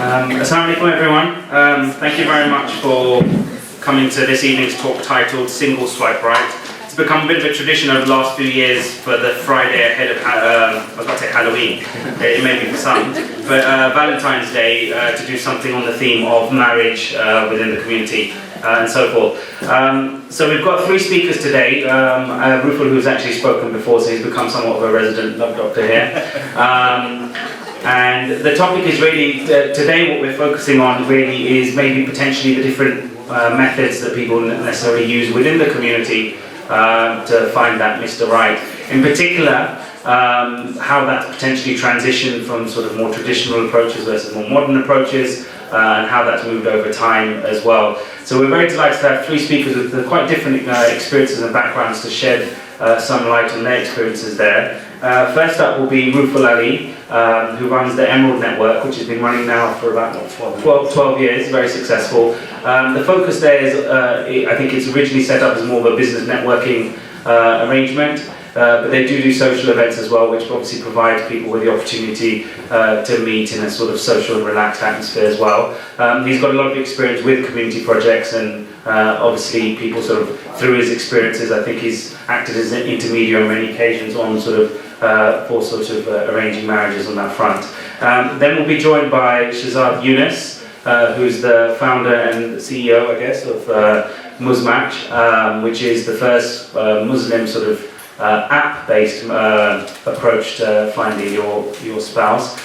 Assalamu alaikum everyone. Thank you very much for coming to this evening's talk titled Single Swipe Right. It's become a bit of a tradition over the last few years for the Friday ahead of, I was about to say Halloween, it may be for some, but Valentine's Day to do something on the theme of marriage within the community and so forth. So we've got three speakers today. Rufal, who's actually spoken before, so he's become somewhat of a resident love doctor here. And the topic is really, today what we're focusing on really is maybe potentially the different methods that people necessarily use within the community to find that Mr. Right. In particular, how that's potentially transitioned from sort of more traditional approaches versus more modern approaches, and how that's moved over time as well. So we're very delighted to have three speakers with quite different experiences and backgrounds to shed some light on their experiences there. First up will be Rufal Ali, who runs the Emerald Network, which has been running now for about 12 years, very successful. The focus there is, I think it's originally set up as more of a business networking arrangement, but they do social events as well, which obviously provide people with the opportunity to meet in a sort of social and relaxed atmosphere as well. He's got a lot of experience with community projects, and obviously people sort of, through his experiences, I think he's acted as an intermediary on many occasions on sort of for sort of arranging marriages on that front. Then we'll be joined by Shahzad Yunus, who's the founder and CEO, I guess, of Muzmatch, which is the first Muslim sort of app-based approach to finding your spouse.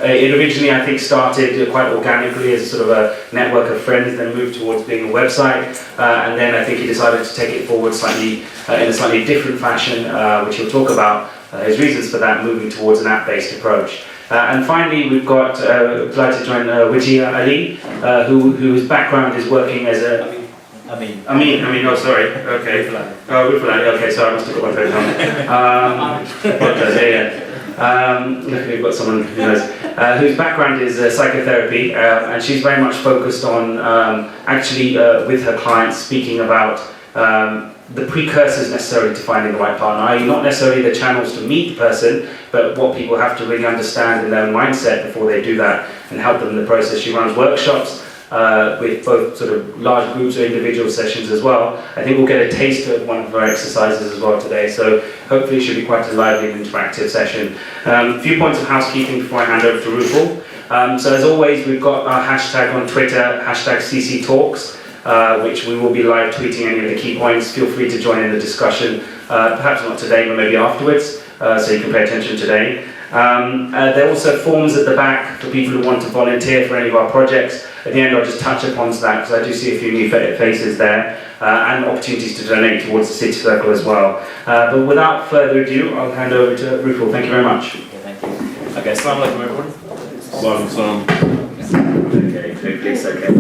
It originally, I think, started quite organically as a sort of a network of friends, then moved towards being a website, and then I think he decided to take it forward slightly in a slightly different fashion, which he'll talk about his reasons for that, moving towards an app-based approach. And finally, we've got, I'd like to join Wajia Ali, whose background is working as a oh sorry, okay. Rufal Ali, okay, sorry, I must have got my phone on. Look, we've got someone who knows, whose background is psychotherapy, and she's very much focused on actually with her clients speaking about the precursors necessarily to finding the right partner, i.e. not necessarily the channels to meet the person, but what people have to really understand in their mindset before they do that and help them in the process. She runs workshops with both sort of large groups or individual sessions as well. I think we'll get a taste of one of our exercises as well today, so hopefully it should be quite a lively and interactive session. A few points of housekeeping before I hand over to Rufal. So as always, we've got our hashtag on Twitter, hashtag CCTalks, which we will be live tweeting any of the key points. Feel free to join in the discussion, perhaps not today, but maybe afterwards, so you can pay attention today. There are also forms at the back for people who want to volunteer for any of our projects. At the end, I'll just touch upon that because I do see a few new faces there, and opportunities to donate towards the City Circle as well. But without further ado, I'll hand over to Rufal. Thank you very much. Okay, thank you. Okay, assalamu alaikum everyone. Okay, hopefully it's okay.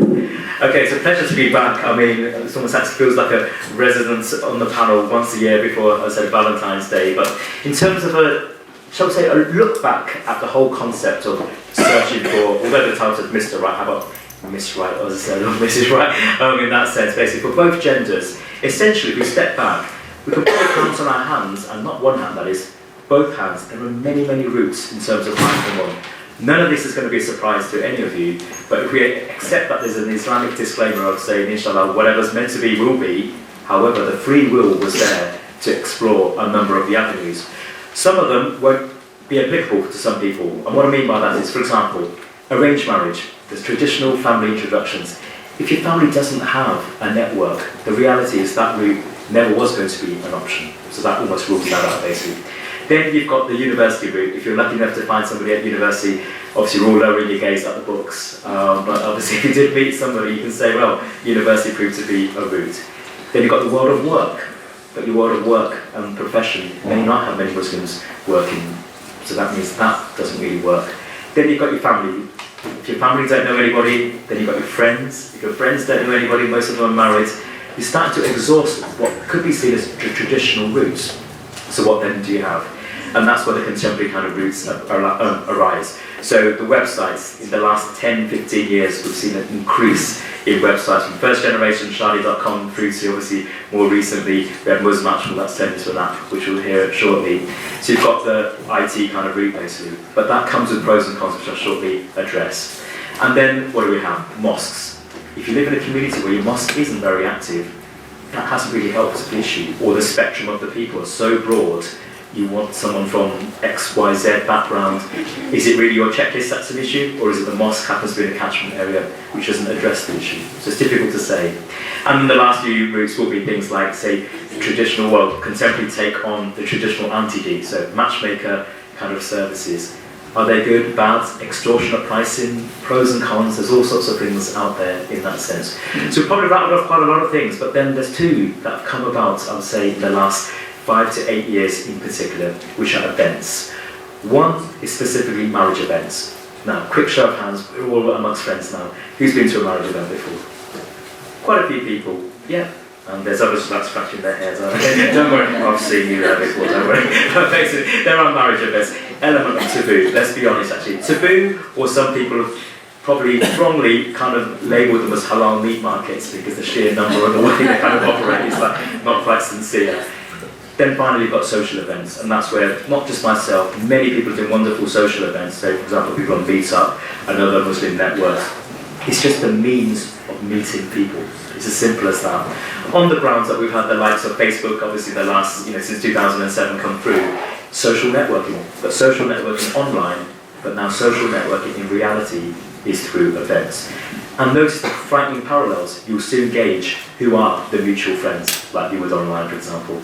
Okay, it's a pleasure to be back. I mean, it almost actually feels like a residence on the panel once a year before, I said, Valentine's Day. But in terms of shall we say, a look back at the whole concept of searching for, although the title is Mr. Right, how about Miss Right, or as I said, or Mrs. Right, in that sense, basically, for both genders. Essentially, if we step back, we can probably count on our hands, and not one hand, that is, both hands. There are many, many routes in terms of finding one. None of this is going to be a surprise to any of you, but if we accept that there's an Islamic disclaimer of saying, inshallah, whatever's meant to be will be, however, the free will was there to explore a number of the avenues. Some of them won't be applicable to some people, and what I mean by that is, for example, arranged marriage, there's traditional family introductions. If your family doesn't have a network, the reality is that route never was going to be an option, so that almost rules that out basically. Then you've got the university route. If you're lucky enough to find somebody at university, obviously you're all lowering your gaze at the books, but obviously if you did meet somebody, you can say, well, university proved to be a route. Then you've got the world of work. But your world of work and profession may not have many Muslims working, so that means that doesn't really work. Then you've got your family. If your family don't know anybody, then you've got your friends. If your friends don't know anybody, most of them are married, you start to exhaust what could be seen as traditional routes. So what then do you have? And that's where the contemporary kind of roots arise. So the websites, in the last 10, 15 years, we've seen an increase in websites from first generation, Shadi.com, through to obviously more recently, we have Matchmaking, that's turned into an app, which we'll hear shortly. So you've got the IT kind of route basically, but that comes with pros and cons, which I'll shortly address. And then what do we have? Mosques. If you live in a community where your mosque isn't very active, that hasn't really helped the issue, or the spectrum of the people are so broad. You want someone from X, Y, Z background. Is it really your checklist that's an issue, or is it the mosque happens to be in a catchment area which doesn't address the issue? So it's difficult to say. And the last few routes will be things like, say, traditional, well, contemporary take on the traditional anti-D, so matchmaker kind of services. Are they good, bad, extortionate pricing, pros and cons? There's all sorts of things out there in that sense. So we've probably rattled off quite a lot of things, but then there's two that have come about, I would say, in the last 5 to 8 years in particular, which are events. One is specifically marriage events. Now, quick show of hands, we're all amongst friends now. Who's been to a marriage event before? Quite a few people, yeah. And there's others like scratching their heads. Don't worry, I've seen you there before, don't worry. But basically, there are marriage events. Element of taboo, let's be honest actually. Taboo, or some people have probably wrongly kind of labelled them as halal meat markets because the sheer number and the way they kind of operate is like not quite sincere. Then finally you've got social events, and that's where not just myself, many people do wonderful social events. So for example, people on Meetup, another Muslim network. It's just a means of meeting people. It's as simple as that. On the grounds that we've had the likes of Facebook, obviously the last, since 2007 come through, social networking, but social networking online, but now social networking in reality is through events. And notice the frightening parallels. You'll soon gauge who are the mutual friends, like you would online, for example.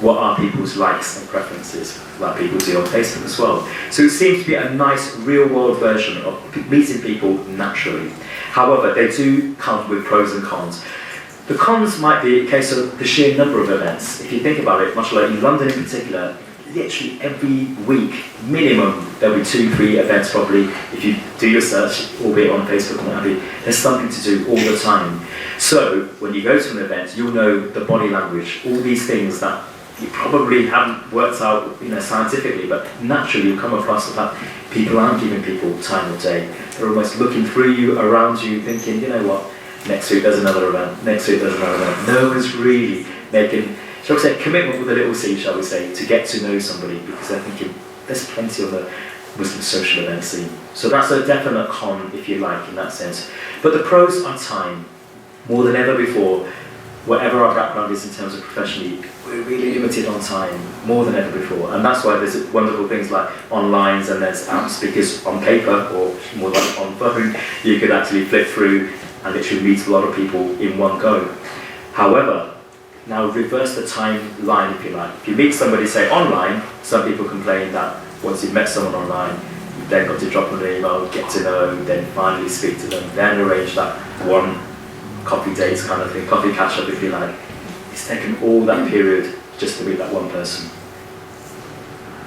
What are people's likes and preferences, like people do on Facebook as well. So it seems to be a nice real-world version of meeting people naturally. However, they do come with pros and cons. The cons might be a case of the sheer number of events. If you think about it, much like in London in particular, literally every week, minimum, there'll be 2-3 events probably, if you do your search, albeit on Facebook and what have you, there's something to do all the time. So, when you go to an event, you'll know the body language, all these things that you probably haven't worked out scientifically, but naturally you come across the fact people aren't giving people time of day. They're almost looking through you, around you, thinking, you know what, next week there's another event, next week there's another event. No one's really making, shall we say, commitment with a little c, shall we say, to get to know somebody, because they're thinking there's plenty of the Muslim social event scene. So that's a definite con, if you like, in that sense. But the pros are time. More than ever before, whatever our background is in terms of professionally, we're really limited on time, more than ever before. And that's why there's wonderful things like onlines and there's apps, because on paper, or more like on phone, you could actually flip through and literally meet a lot of people in one go. However, now reverse the timeline, if you like. If you meet somebody, say, online, some people complain that once you've met someone online, you've then got to drop them an email, get to know them, then finally speak to them, then arrange that one coffee dates kind of thing, coffee catch-up, if you like. It's taken all that period just to meet that one person.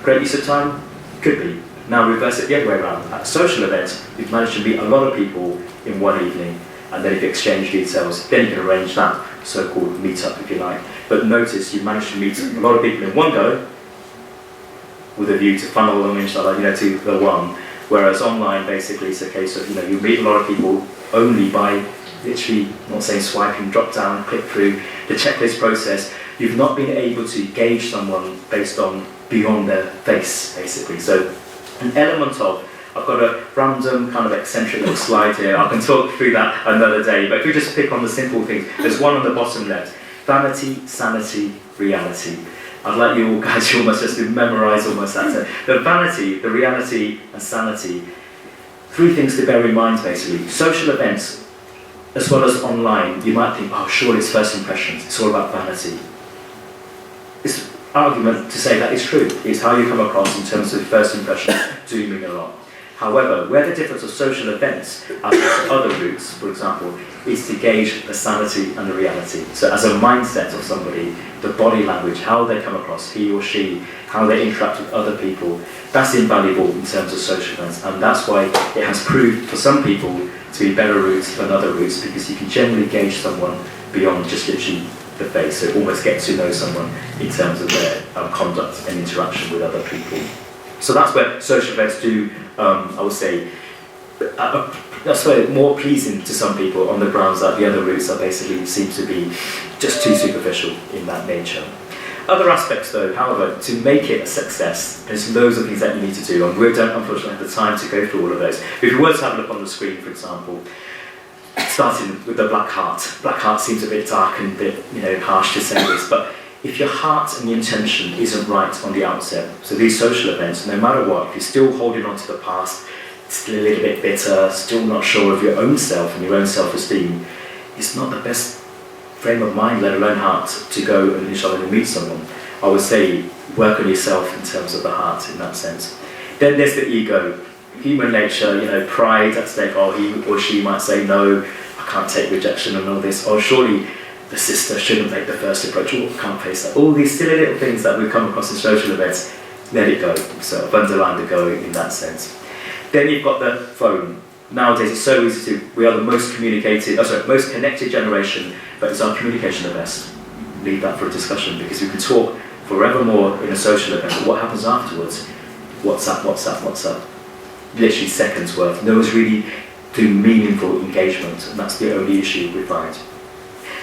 Great use of time? Could be. Now reverse it the other way around. At a social event, you've managed to meet a lot of people in one evening, and then if you exchange details, then you can arrange that so-called meet-up, if you like. But notice you managed to meet a lot of people in one go, with a view to funnel them, inshallah, to the one. Whereas online, basically, it's a case of, you meet a lot of people only by literally, I'm not saying swiping, drop down, click through the checklist process. You've not been able to gauge someone based on beyond their face, basically. So an element of, I've got a random kind of eccentric little slide here, I can talk through that another day, but if we just pick on the simple things, there's one on the bottom left, vanity, sanity, reality. I'd like you all guys almost just to memorise almost that. The vanity, the reality and sanity, 3 things to bear in mind basically. Social events, as well as online, you might think, oh, surely it's first impressions, it's all about vanity. It's argument to say that is true. It's how you come across in terms of first impressions do mean a lot. However, where the difference of social events as opposed to other routes, for example, is to gauge the sanity and the reality. So as a mindset of somebody, the body language, how they come across, he or she, how they interact with other people, that's invaluable in terms of social events. And that's why it has proved for some people to be better routes than other routes, because you can generally gauge someone beyond just literally the face, so almost get to know someone in terms of their conduct and interaction with other people. So that's where social events do, I would say, that's why more pleasing to some people on the grounds that the other routes are basically seem to be just too superficial in that nature. Other aspects though, however, to make it a success, there's loads of things that you need to do, and we don't unfortunately have the time to go through all of those. If you were to have a look on the screen, for example, starting with the black heart. Black heart seems a bit dark and a bit, harsh to say this, but if your heart and your intention isn't right on the outset, so these social events, no matter what, if you're still holding on to the past, still a little bit bitter, still not sure of your own self and your own self-esteem, it's not the best frame of mind, let alone heart, to go and inshallah meet someone. I would say work on yourself in terms of the heart in that sense. Then there's the ego. Human nature, pride at stake. Oh, he or she might say, no, I can't take rejection and all this. Oh, surely the sister shouldn't make the first approach. Oh, I can't face that. All these silly little things that we've come across in social events, let it go. So underline the go in that sense. Then you've got the phone. Nowadays it's so easy we are the most most connected generation, but is our communication the best? Leave that for a discussion, because we can talk forevermore in a social event, but what happens afterwards? WhatsApp. Literally seconds worth. No one's really doing meaningful engagement, and that's the only issue we find.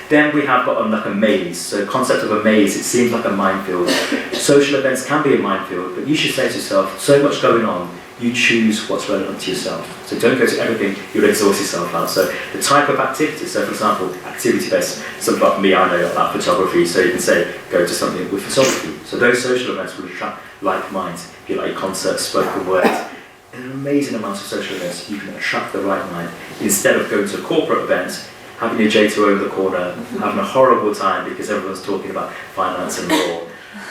Then we have got like a maze. So the concept of a maze, it seems like a minefield. Social events can be a minefield, but you should say to yourself, so much going on, you choose what's relevant to yourself. So don't go to everything, you'll exhaust yourself out. So the type of activity, so for example, activity-based, something like me, I know about photography, so you can say, go to something with photography. So those social events will attract like minds. If you like concerts, spoken word, an amazing amount of social events, you can attract the right mind. Instead of going to a corporate event, having your J2O in the corner, having a horrible time because everyone's talking about finance and law,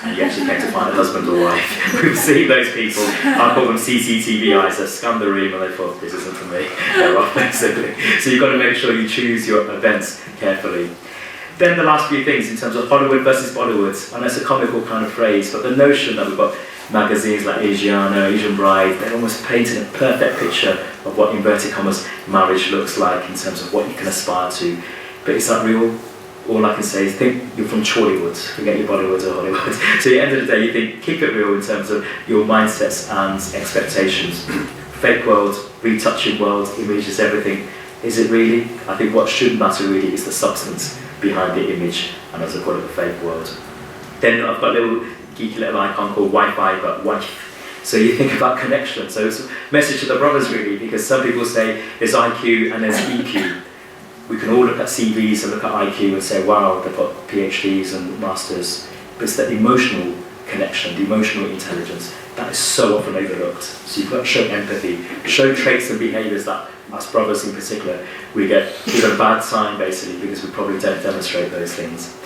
and you actually came to find a husband or wife. We've seen those people, I call them CCTV eyes, they scanned the room and they thought, this isn't for me, they're off basically. So you've got to make sure you choose your events carefully. Then the last few things in terms of Hollywood versus Bollywood, I know it's a comical kind of phrase, but the notion that we've got magazines like Asiana, Asian Bride, they're almost painting a perfect picture of what inverted commas marriage looks like in terms of what you can aspire to. But is that real? All I can say is think you're from Chorleywood, forget your Bollywood or Hollywood. So at the end of the day, you think keep it real in terms of your mindsets and expectations. Fake world, retouching world, images, everything. Is it really? I think what should matter really is the substance behind the image, and as I call it, the fake world. Then I've got a little geeky little icon called Wi-Fi, but wife. So you think about connection. So it's a message to the brothers really, because some people say there's IQ and there's EQ. We can all look at CVs and look at IQ and say, wow, they've got PhDs and masters. But it's that emotional connection, the emotional intelligence, that is so often overlooked. So you've got to show empathy, show traits and behaviours that, as brothers in particular, we get a bad sign basically, because we probably don't demonstrate those things.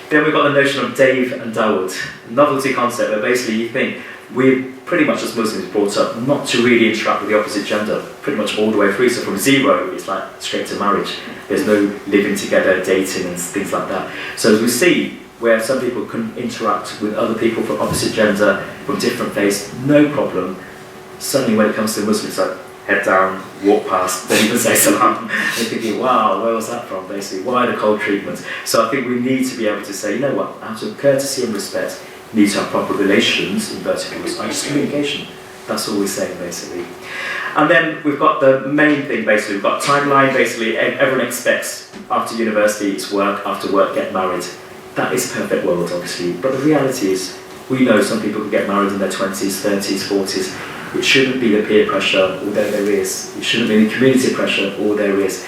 Then we've got the notion of Dave and Dawood, novelty concept, where basically you think we're pretty much as Muslims brought up not to really interact with the opposite gender, pretty much all the way through. So from zero, it's like straight to marriage. There's no living together, dating and things like that. So as we see, where some people can interact with other people from opposite gender, from different faiths, no problem. Suddenly when it comes to Muslims, like head down, walk past, don't even say salam. You're thinking, wow, where was that from basically? Why the cold treatment? So I think we need to be able to say, you know what, out of courtesy and respect, need to have proper relations, inverted commas, just communication. That's all we're saying basically. And then we've got the main thing basically, we've got timeline basically, everyone expects after university it's work, after work get married. That is perfect world obviously, but the reality is, we know some people can get married in their 20s, 30s, 40s. It shouldn't be the peer pressure, although there is. It shouldn't be the community pressure, although there is.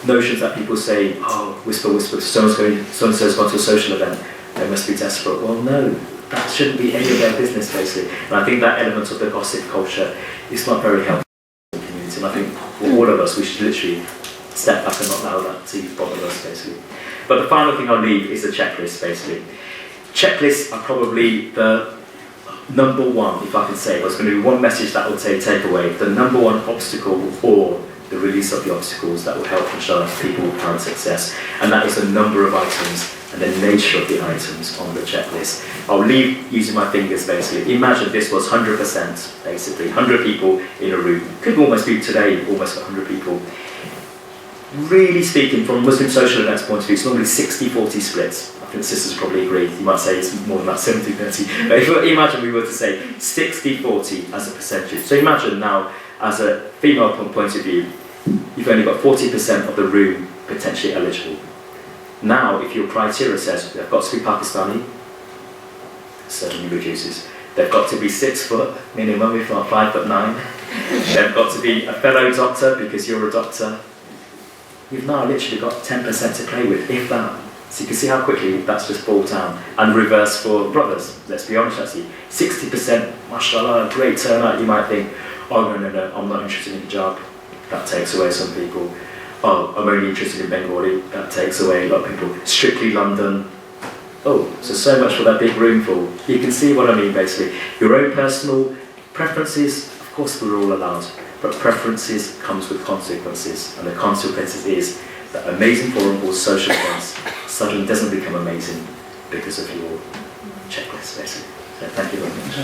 Notions that people say, oh, whisper, whisper, so-and-so's gone to a social event, they must be desperate. Well, no. That shouldn't be any of their business, basically. And I think that element of the gossip culture is not very helpful in the community. And I think for all of us, we should literally step back and not allow that to bother us, basically. But the final thing I'll leave is the checklist, basically. Checklists are probably the number one, if I can say, there's going to be one message that will take away, the number one obstacle or the release of the obstacles that will help ensure people find success. And that is the number of items and the nature of the items on the checklist. I'll leave using my fingers basically. Imagine this was 100% basically, 100 people in a room. Could almost be today, almost 100 people. Really speaking, from Muslim social events point of view, it's normally 60-40 splits. I think the sisters probably agree. You might say it's more than that, 70-30. But if you imagine we were to say 60-40 as a percentage. So imagine now, as a female point of view, you've only got 40% of the room potentially eligible. Now, if your criteria says they've got to be Pakistani, it suddenly reduces. They've got to be 6 foot minimum, if not 5'9". They've got to be a fellow doctor because you're a doctor. You've now literally got 10% to play with, if that. So you can see how quickly that's just brought down. And reverse for brothers, let's be honest actually. 60%, mashallah, great turnout. You might think, oh no, I'm not interested in hijab. That takes away some people. Oh, I'm only interested in Bengali. That takes away a lot of people. Strictly London. Oh, so much for that big room full. You can see what I mean basically. Your own personal preferences, of course we're all allowed, but preferences comes with consequences, and the consequences is that amazing forum called social events suddenly doesn't become amazing because of your checklist basically. So thank you very much.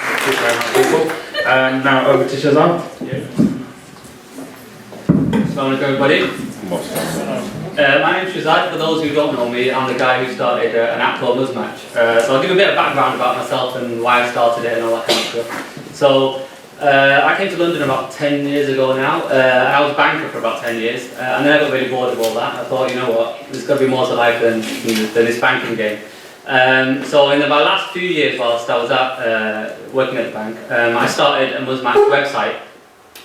Thank you very much, people. Now over to Shazam. Assalamu alaikum everybody. My name's Shazad. For those who don't know me, I'm the guy who started an app called Match. So I'll give a bit of background about myself and why I started it and all that kind of stuff. So I came to London about 10 years ago now. I was a banker for about 10 years, and then I got really bored of all that. I thought, you know what, there's got to be more to life than this banking game. So in about the last few years, whilst I was working at the bank, I started a Match website,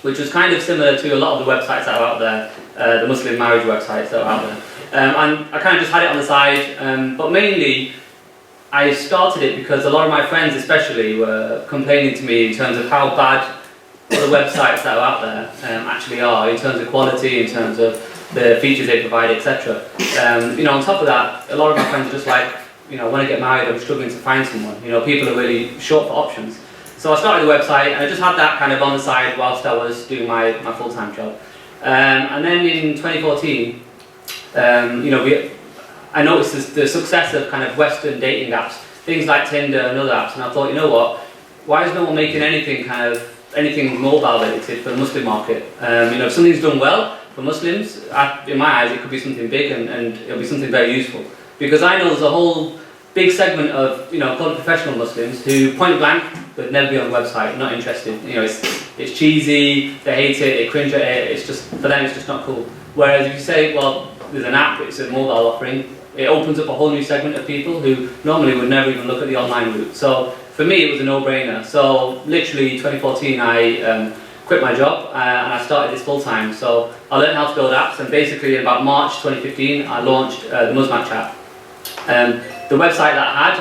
which was kind of similar to a lot of the websites that are out there, the Muslim marriage websites that are out there. And I kind of just had it on the side, but mainly I started it because a lot of my friends especially were complaining to me in terms of how bad the websites that are out there actually are, in terms of quality, in terms of the features they provide, etc. On top of that, a lot of my friends are just like, when I get married, I'm struggling to find someone. People are really short for options. So I started the website, and I just had that kind of on the side whilst I was doing my full-time job. And then in 2014, I noticed the success of kind of Western dating apps, things like Tinder and other apps, and I thought, you know what, why is no one making anything mobile related for the Muslim market? If something's done well for Muslims, in my eyes, it could be something big and it'll be something very useful. Because I know there's a whole big segment of, called professional Muslims who point blank would never be on the website, not interested. It's cheesy, they hate it, they cringe at it, it's just, for them it's just not cool. Whereas if you say, well, there's an app, it's a mobile offering, it opens up a whole new segment of people who normally would never even look at the online route. So for me it was a no-brainer. So literally 2014 I quit my job and I started this full-time. So I learned how to build apps, and basically in about March 2015 I launched the Match app. The website that I had,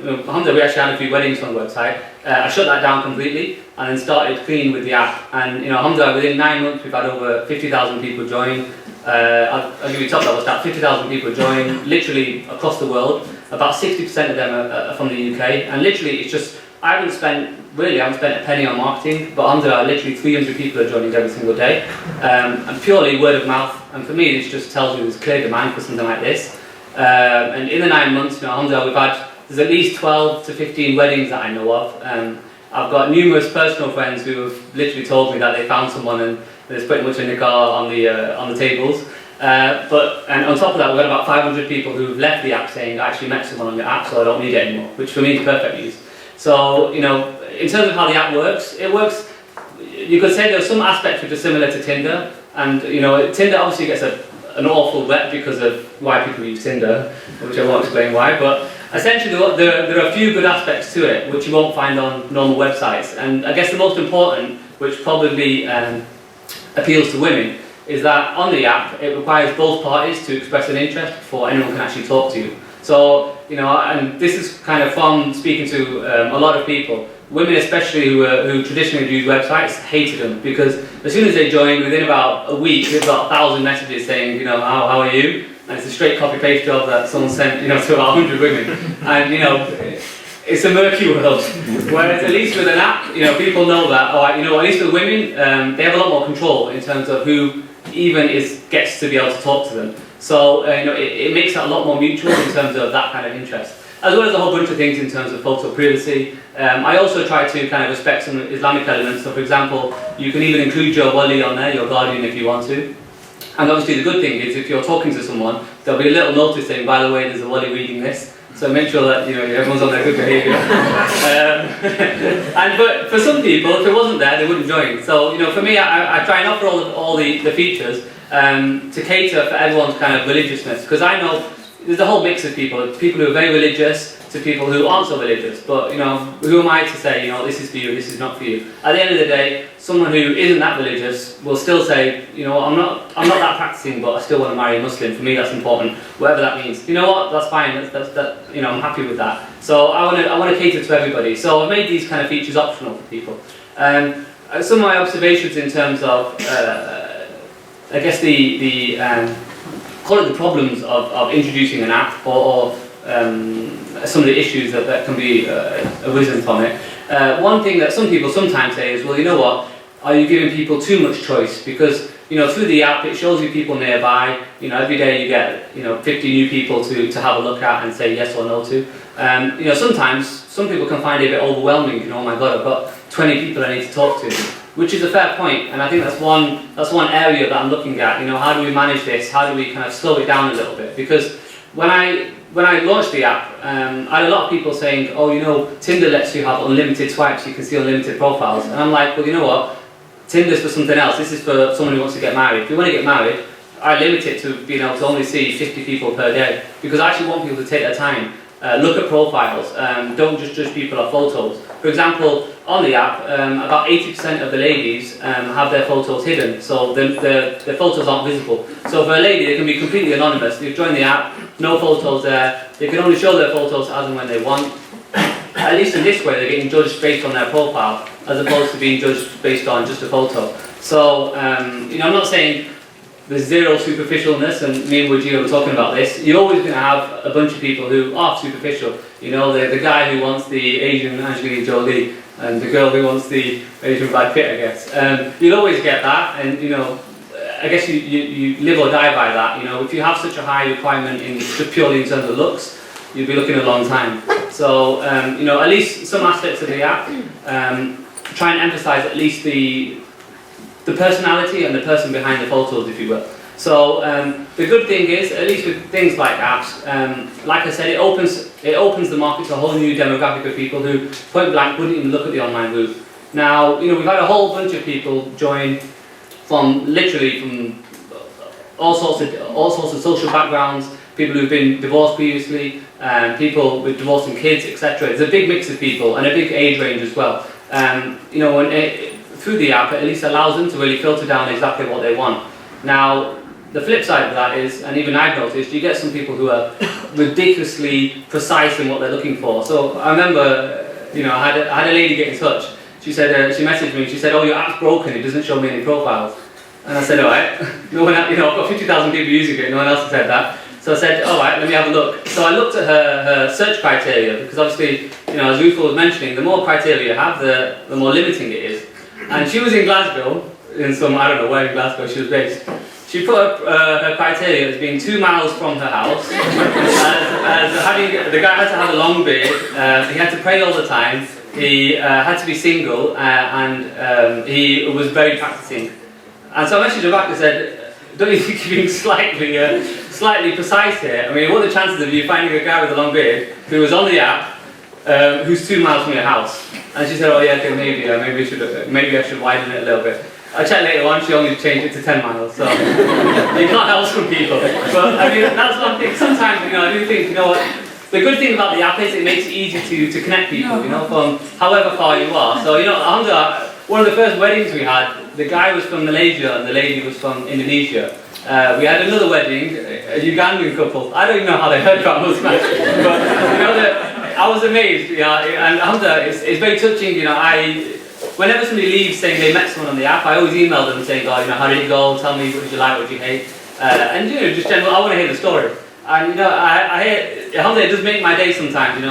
alhamdulillah, we actually had a few weddings on the website. I shut that down completely and then started clean with the app. And alhamdulillah, within 9 months we've had over 50,000 people join. I'll give you a top level stat, 50,000 people join literally across the world. About 60% of them are from the UK. And literally it's just, I haven't spent a penny on marketing, but alhamdulillah, literally 300 people are joining every single day. And purely word of mouth. And for me, this just tells me there's clear demand for something like this. And in the 9 months, alhamdulillah, there's at least 12 to 15 weddings that I know of. I've got numerous personal friends who have literally told me that they found someone and there's pretty much a nikah on the tables. And on top of that, we've got about 500 people who've left the app saying, I actually met someone on the app, so I don't need it anymore, which for me is perfect news. So, in terms of how the app works, you could say there are some aspects which are similar to Tinder, and Tinder obviously gets an awful rep because of why people use Tinder, which I won't explain why, but essentially there are a few good aspects to it which you won't find on normal websites. And I guess the most important, which probably appeals to women, is that on the app it requires both parties to express an interest before anyone can actually talk to you. So, and this is kind of from speaking to a lot of people, women especially who traditionally use websites, hated them because as soon as they joined, within about a week, they've got 1,000 messages saying, how are you? And it's a straight copy-paste job that someone sent, to about 100 women. And, it's a murky world. Whereas at least with an app, people know that, at least with women, they have a lot more control in terms of who even gets to be able to talk to them. So, it makes it a lot more mutual in terms of that kind of interest. As well as a whole bunch of things in terms of photo privacy. I also try to kind of respect some Islamic elements. So for example, you can even include your wali on there, your guardian if you want to. And obviously the good thing is if you're talking to someone, there'll be a little notice saying, by the way, there's a Wally reading this. So make sure that everyone's on their good behaviour. But for some people, if it wasn't there, they wouldn't join. So for me, I try and offer all the features to cater for everyone's kind of religiousness, because I know there's a whole mix of people who are very religious to people who aren't so religious. But who am I to say this is for you, this is not for you? At the end of the day, someone who isn't that religious will still say, I'm not that practicing, but I still want to marry a Muslim. For me, that's important, whatever that means. You know what? That's fine. I'm happy with that. So I want to cater to everybody. So I've made these kind of features optional for people. Some of my observations in terms of, I guess call it the problems of introducing an app or some of the issues that can be arisen from it. One thing that some people sometimes say is, well, you know what, are you giving people too much choice? Because through the app it shows you people nearby. Every day you get 50 new people to have a look at and say yes or no to. Sometimes some people can find it a bit overwhelming. Oh my God, I've got 20 people I need to talk to, which is a fair point, and I think that's one area that I'm looking at. How do we manage this? How do we kind of slow it down a little bit? Because when I launched the app, I had a lot of people saying, oh, Tinder lets you have unlimited swipes, you can see unlimited profiles. And I'm like, well, you know what? Tinder's for something else. This is for someone who wants to get married. If you want to get married, I limit it to being able to only see 50 people per day, because I actually want people to take their time, look at profiles, don't just judge people off photos. For example, on the app, about 80% of the ladies have their photos hidden, so the photos aren't visible. So for a lady, they can be completely anonymous. They've joined the app, no photos there, they can only show their photos as and when they want. At least in this way, they're getting judged based on their profile, as opposed to being judged based on just a photo. So, I'm not saying there's zero superficialness, and me and Wajid were talking about this. You're always going to have a bunch of people who are superficial. The guy who wants the Asian Angelina Jolie, and the girl who wants the Asian Brad Pitt, I guess. You'll always get that, and I guess you live or die by that. If you have such a high requirement in just purely in terms of looks, you'll be looking a long time. So, at least some aspects of the app, try and emphasise at least the personality and the person behind the photos, if you will. So the good thing is, at least with things like apps, like I said, it opens the market to a whole new demographic of people who point blank wouldn't even look at the online route. Now, we've had a whole bunch of people join from all sorts of social backgrounds, people who've been divorced previously, people with divorcing kids, etc. It's a big mix of people and a big age range as well. Through the app, it at least allows them to really filter down exactly what they want. Now, the flip side of that is, and even I've noticed, you get some people who are ridiculously precise in what they're looking for. So I remember, I had a lady get in touch. She said, she messaged me, she said, oh, your app's broken, it doesn't show me any profiles. And I said, alright, no one, I've got 50,000 people using it, no one else has said that. So I said, alright, let me have a look. So I looked at her search criteria, because obviously, as Rufa was mentioning, the more criteria you have, the more limiting it is. And she was in Glasgow, in some, I don't know where in Glasgow she was based. She put up her criteria as being 2 miles from her house, the guy had to have a long beard, he had to pray all the time, he had to be single, and he was very practicing. And so I messaged her back and said, don't you think you're being slightly precise here? I mean, what are the chances of you finding a guy with a long beard who was on the app, who's 2 miles from your house? And she said, oh yeah, okay, maybe I should widen it a little bit. I checked later on, she only changed it to 10 miles, so you can't help some people. But I mean, that's one thing, sometimes, I do think, what, the good thing about the app is it makes it easy to connect people, from however far you are. So, Alhamdulillah, one of the first weddings we had, the guy was from Malaysia and the lady was from Indonesia. We had another wedding, a Ugandan couple. I don't even know how they heard about us, man. But, I was amazed, and Alhamdulillah, it's very touching, whenever somebody leaves saying they met someone on the app, I always email them saying, how did it go, tell me what did you like, what did you hate, and just general, I want to hear the story. And I hear, alhamdulillah, it does make my day sometimes,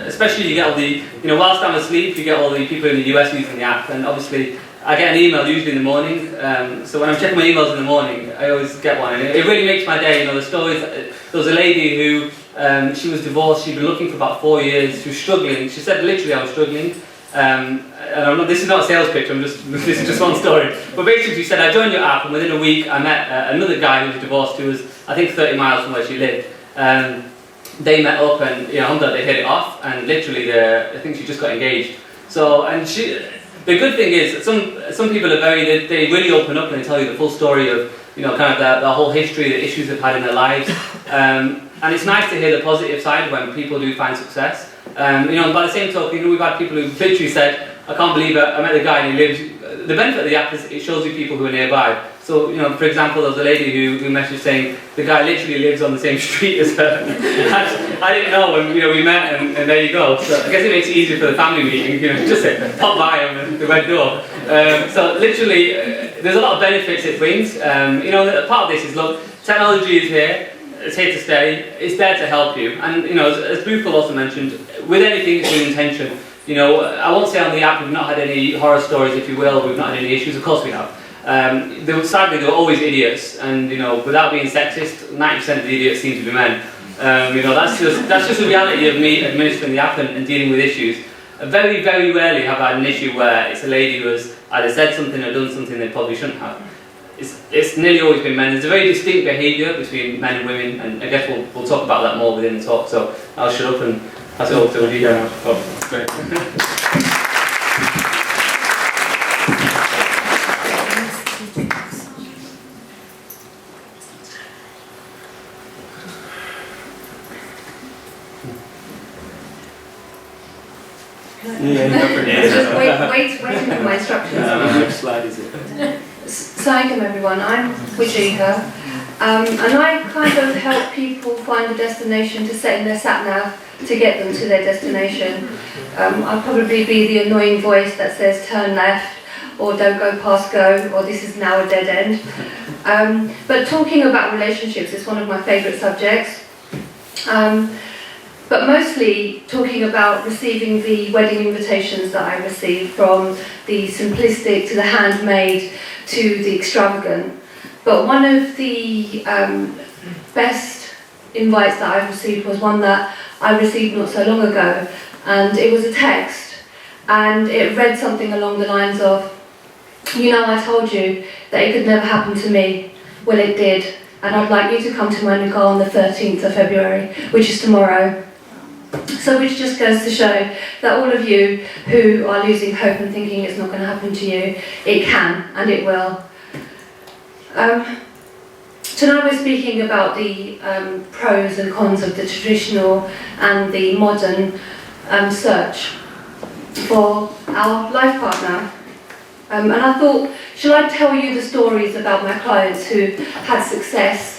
especially you get all the, whilst I'm asleep, you get all the people in the US using the app, and obviously I get an email usually in the morning, so when I'm checking my emails in the morning, I always get one, and it really makes my day. The stories. There was a lady who, she was divorced, she'd been looking for about 4 years, she was struggling, she said literally I was struggling, And this is not a sales pitch, this is just one story. But basically she said, I joined your app and within a week I met another guy who was divorced who was, I think, 30 miles from where she lived. They met up and, alhamdulillah, they hit it off, and literally, I think she just got engaged. So, and the good thing is, some people are they really open up and they tell you the full story of, kind of the whole history, the issues they've had in their lives. And it's nice to hear the positive side when people do find success. By the same token, we've had people who literally said, I can't believe it, I met the guy and he lives. The benefit of the app is it shows you people who are nearby. So, for example, there was a lady who messaged saying the guy literally lives on the same street as her. I didn't know, and we met, and there you go. So I guess it makes it easier for the family meeting, just pop by on the red door. So literally, there's a lot of benefits it brings. Part of this is, look, technology is here. It's here to stay. It's there to help you. And as Boothel also mentioned, with anything, it's with intention. I won't say on the app we've not had any horror stories, if you will. We've not had any issues. Of course we have. Sadly, there were always idiots, and without being sexist, 90% of the idiots seem to be men. That's just the reality of me administering the app and dealing with issues. Very, very rarely have I had an issue where it's a lady who has either said something or done something they probably shouldn't have. It's nearly always been men. There's a very distinct behaviour between men and women, and I guess we'll talk about that more within the talk. So I'll shut up and pass it over to Odile now. Oh, great. Just waiting for my instructions. Which slide is it? Assalamualaikum everyone, I'm Wajiha, and I kind of help people find a destination to set in their sat-nav to get them to their destination. I'll probably be the annoying voice that says turn left, or don't go past go, or this is now a dead end. But talking about relationships is one of my favourite subjects. But mostly talking about receiving the wedding invitations that I received, from the simplistic to the handmade to the extravagant. But one of the best invites that I've received was one that I received not so long ago, and it was a text, and it read something along the lines of, I told you that it could never happen to me. Well, it did, and I'd like you to come to my nikah on the 13th of February, which is tomorrow. So which just goes to show that all of you who are losing hope and thinking it's not going to happen to you, it can, and it will. Tonight we're speaking about the pros and cons of the traditional and the modern search for our life partner. And I thought, shall I tell you the stories about my clients who had success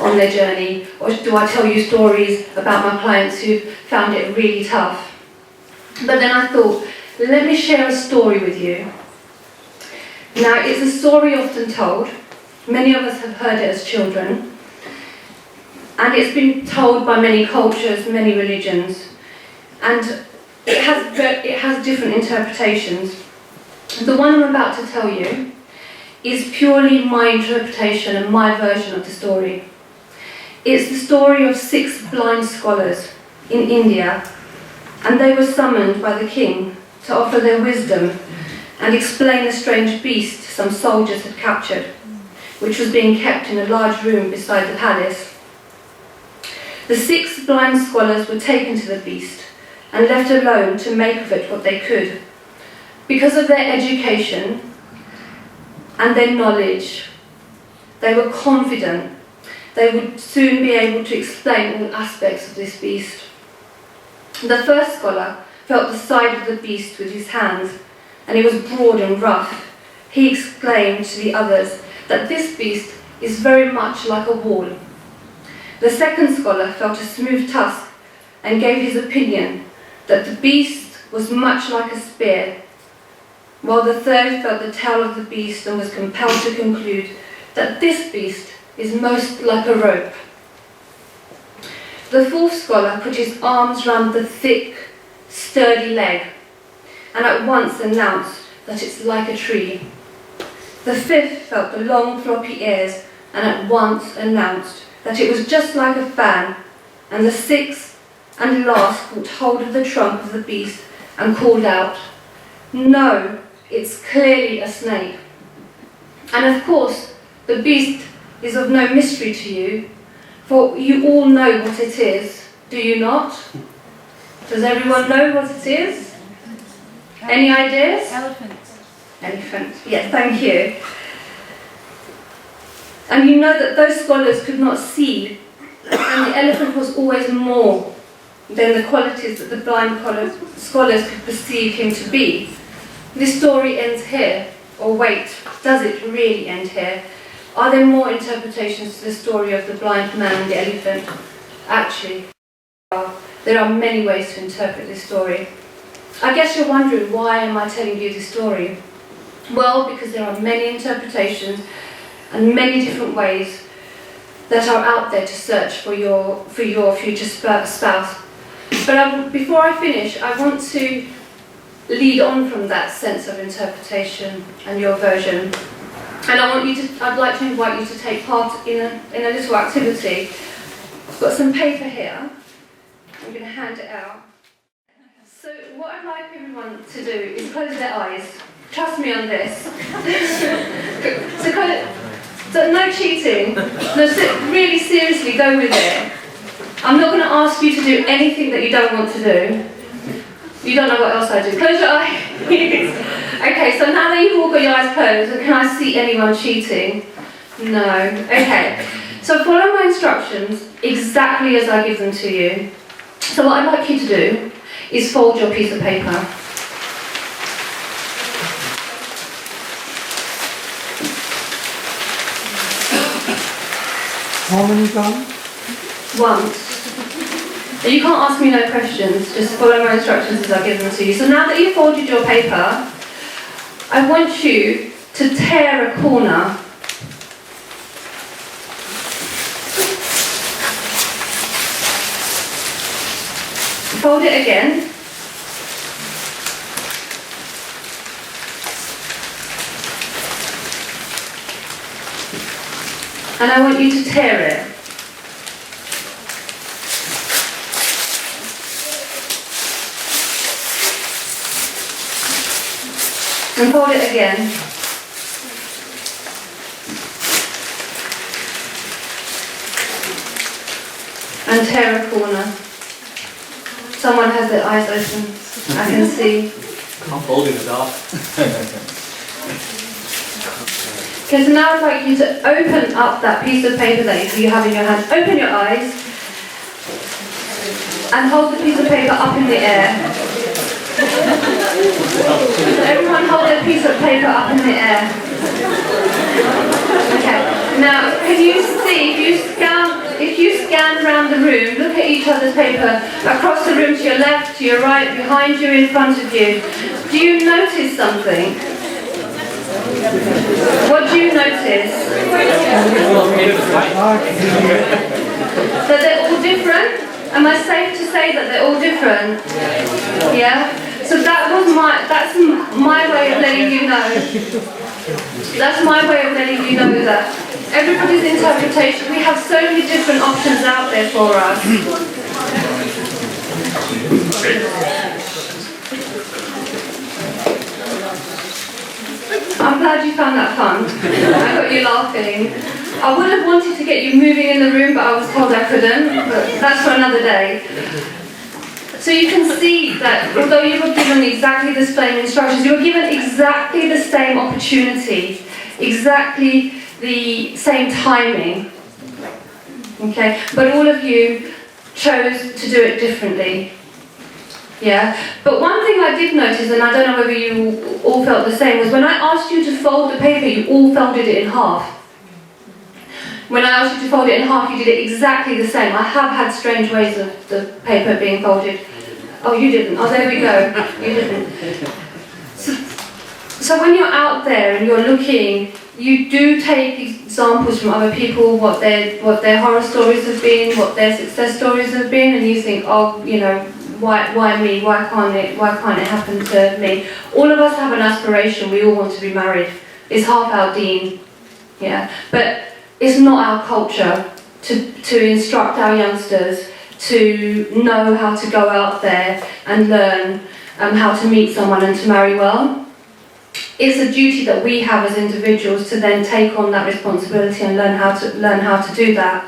on their journey, or do I tell you stories about my clients who found it really tough? But then I thought, let me share a story with you. Now, it's a story often told. Many of us have heard it as children, and it's been told by many cultures, many religions, and it has different interpretations. The one I'm about to tell you is purely my interpretation and my version of the story. It's the story of 6 blind scholars in India, and they were summoned by the king to offer their wisdom and explain a strange beast some soldiers had captured, which was being kept in a large room beside the palace. The 6 blind scholars were taken to the beast and left alone to make of it what they could. Because of their education and their knowledge, they were confident they would soon be able to explain all aspects of this beast. The first scholar felt the side of the beast with his hands, and it was broad and rough. He exclaimed to the others that this beast is very much like a wall. The second scholar felt a smooth tusk and gave his opinion that the beast was much like a spear, while the third felt the tail of the beast and was compelled to conclude that this beast is most like a rope. The fourth scholar put his arms round the thick, sturdy leg and at once announced that it's like a tree. The fifth felt the long, floppy ears and at once announced that it was just like a fan, and the sixth and last caught hold of the trunk of the beast and called out, No, it's clearly a snake. And of course, the beast is of no mystery to you, for you all know what it is, do you not? Does everyone know what it is? Any ideas? Elephant. Elephant, yes, thank you. And you know that those scholars could not see, and the elephant was always more than the qualities that the blind scholars could perceive him to be. This story ends here. Or wait, does it really end here? Are there more interpretations to the story of the blind man and the elephant? Actually, there are many ways to interpret this story. I guess you're wondering, why am I telling you this story? Well, because there are many interpretations and many different ways that are out there to search for your future spouse. But before I finish, I want to lead on from that sense of interpretation and your version. And I'd like to invite you to take part in a little activity. I've got some paper here. I'm going to hand it out. So what I'd like everyone to do is close their eyes. Trust me on this. So no cheating. No, really seriously, go with it. I'm not going to ask you to do anything that you don't want to do. You don't know what else I do. Close your eyes. Okay, so now that you've all got your eyes closed, can I see anyone cheating? No. Okay. So follow my instructions exactly as I give them to you. So what I'd like you to do is fold your piece of paper. How many times? Once. You can't ask me no questions, just follow my instructions as I give them to you. So now that you've folded your paper, I want you to tear a corner. Fold it again. And I want you to tear it. And fold it again. And tear a corner. Someone has their eyes open. I can see. Can't fold in the dark. Okay, so now I'd like you to open up that piece of paper that you have in your hand. Open your eyes. And hold the piece of paper up in the air. So everyone hold their piece of paper up in the air. Okay. Now, can you see, if you scan around the room, look at each other's paper, across the room to your left, to your right, behind you, in front of you, do you notice something? What do you notice? That they're all different? Am I safe to say that they're all different? Yeah? So that's my way of letting you know. That's my way of letting you know that everybody's interpretation, we have so many different options out there for us. I'm glad you found that fun. I got you laughing. I would have wanted to get you moving in the room, but I was told I couldn't. But that's for another day. So you can see that although you were given exactly the same instructions, you were given exactly the same opportunity, exactly the same timing. Okay, but all of you chose to do it differently. Yeah, but one thing I did notice, and I don't know whether you all felt the same, was when I asked you to fold the paper, you all folded it in half. When I asked you to fold it in half, you did it exactly the same. I have had strange ways of the paper being folded. Oh, you didn't. Oh, there we go. You didn't. So when you're out there and you're looking, you do take examples from other people, what their horror stories have been, what their success stories have been, and you think, oh, you know, why me? Why can't it happen to me? All of us have an aspiration. We all want to be married. It's half our deen, yeah. But it's not our culture to instruct our youngsters to know how to go out there and learn how to meet someone and to marry well. It's a duty that we have as individuals to then take on that responsibility and learn how to do that.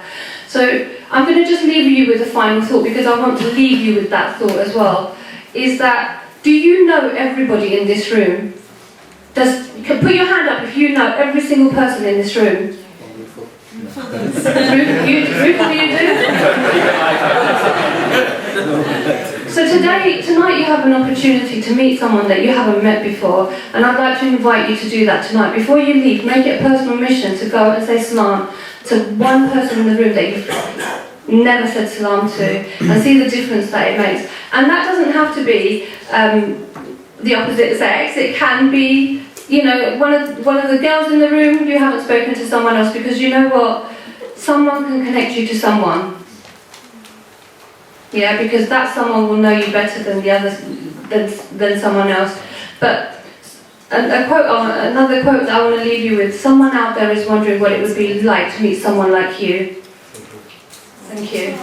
So I'm going to just leave you with a final thought, because I want to leave you with that thought as well, is that, do you know everybody in this room? Put your hand up if you know every single person in this room. Ruth, what do you do? So tonight you have an opportunity to meet someone that you haven't met before, and I'd like to invite you to do that tonight. Before you leave, make it a personal mission to go and say salam to one person in the room that you've never said salam to, and see the difference that it makes. And that doesn't have to be the opposite sex. It can be, you know, one of the girls in the room, you haven't spoken to someone else, because you know what? Someone can connect you to someone. Yeah, because that someone will know you better than the others, than someone else. But another quote that I want to leave you with: someone out there is wondering what it would be like to meet someone like you. Thank you.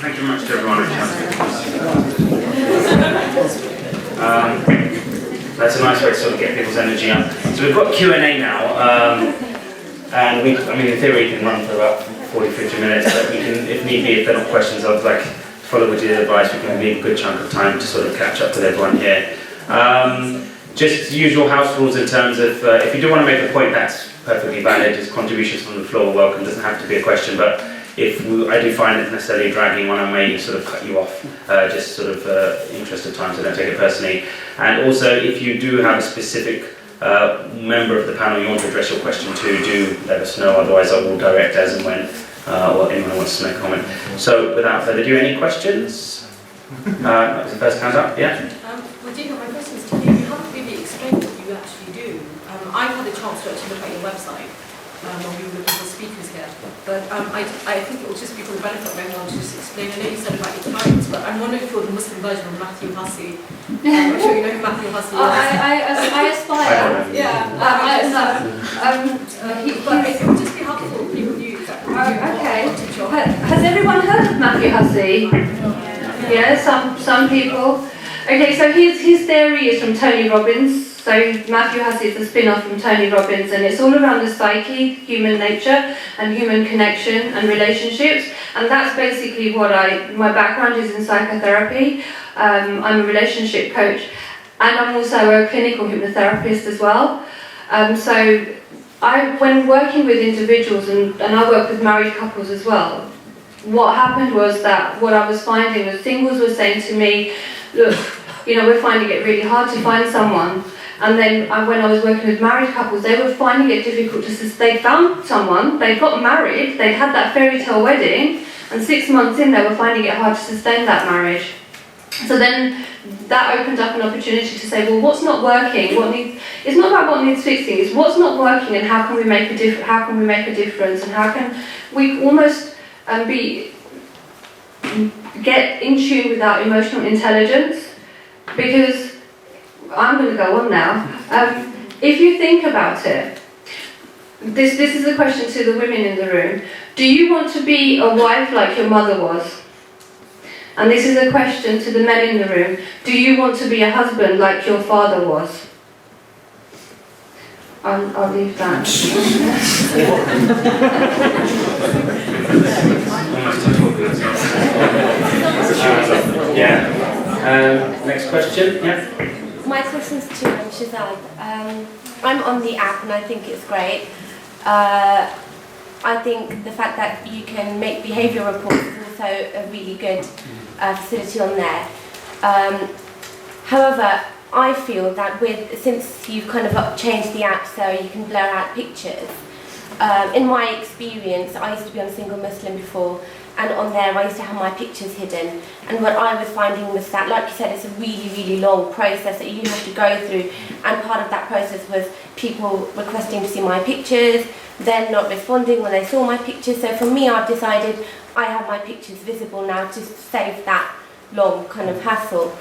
Thank you very much to everyone. That's a nice way to sort of get people's energy up. So we've got Q&A now, and in theory, we can run for about 40-50 minutes, but we can, if need be, if they're not questions, I'd like to follow with your advice, we can leave a good chunk of time to sort of catch up with everyone here. Just usual house rules in terms of, if you do want to make a point, that's perfectly valid. Just contributions from the floor are welcome, doesn't have to be a question, but if I do find it necessarily dragging on, I may sort of cut you off, just sort of interest of time, so don't take it personally. And also, if you do have a specific member of the panel you want to address your question to, do let us know, otherwise I will direct as and when, or anyone who wants to make a comment. So, without further ado, any questions? That was the first hand up, yeah? Well, Jacob, my question is to you. You haven't really explained what you actually do. I've had a chance to actually look at your website when we were looking for speakers here, but I think it will just be for the benefit of everyone to just explain. I know you said about your clients, but I'm wondering if you're the Muslim version of Matthew Hussey. I'm sure you know who Matthew Hussey is. I aspire. Yeah. But it would just be helpful if people knew exactly. Okay. Has everyone heard of Matthew Hussey? Yeah, some people. Okay, so his theory is from Tony Robbins. So Matthew Hussey is a spin-off from Tony Robbins, and it's all around the psyche, human nature, and human connection and relationships. And that's basically what my background is in psychotherapy. I'm a relationship coach, and I'm also a clinical hypnotherapist as well. So when working with individuals, and I work with married couples as well, what happened was that what I was finding was singles were saying to me, look, you know, we're finding it really hard to find someone. And then when I was working with married couples, they were finding it difficult to sustain. They found someone, they got married, they'd had that fairy tale wedding, and 6 months in they were finding it hard to sustain that marriage. So then that opened up an opportunity to say, well, what's not working? It's not about what needs fixing, it's what's not working and how can we make a difference, and how can we almost get in tune with our emotional intelligence. Because I'm going to go on now. If you think about it, this is a question to the women in the room. Do you want to be a wife like your mother was? And this is a question to the men in the room. Do you want to be a husband like your father was? I'll leave that. Next question, yeah? My question's to Shazad. I'm on the app and I think it's great. I think the fact that you can make behaviour reports is also a really good facility on there. However, I feel that since you've kind of changed the app so you can blur out pictures, in my experience, I used to be on Single Muslim before, and on there I used to have my pictures hidden, and what I was finding was that, like you said, it's a really, really long process that you have to go through, and part of that process was people requesting to see my pictures, then not responding when they saw my pictures. So for me, I've decided I have my pictures visible now to save that long kind of hassle.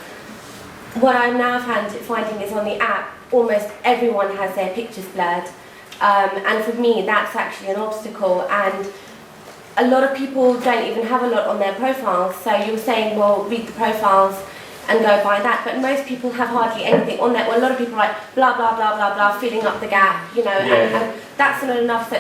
What I'm now finding is on the app, almost everyone has their pictures blurred. And for me, that's actually an obstacle. And a lot of people don't even have a lot on their profiles. So you're saying, well, read the profiles and go by that. But most people have hardly anything on there. Well, a lot of people are like, blah, blah, blah, blah, blah, filling up the gap, you know, and that's not enough.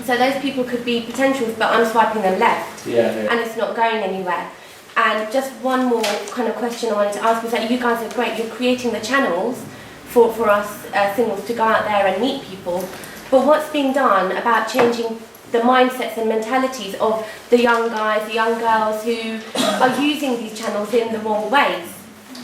So those people could be potentials, but I'm swiping them left. And it's not going anywhere. And just one more kind of question I wanted to ask was that you guys are great. You're creating the channels for us singles to go out there and meet people. But what's being done about changing the mindsets and mentalities of the young guys, the young girls who are using these channels in the wrong ways?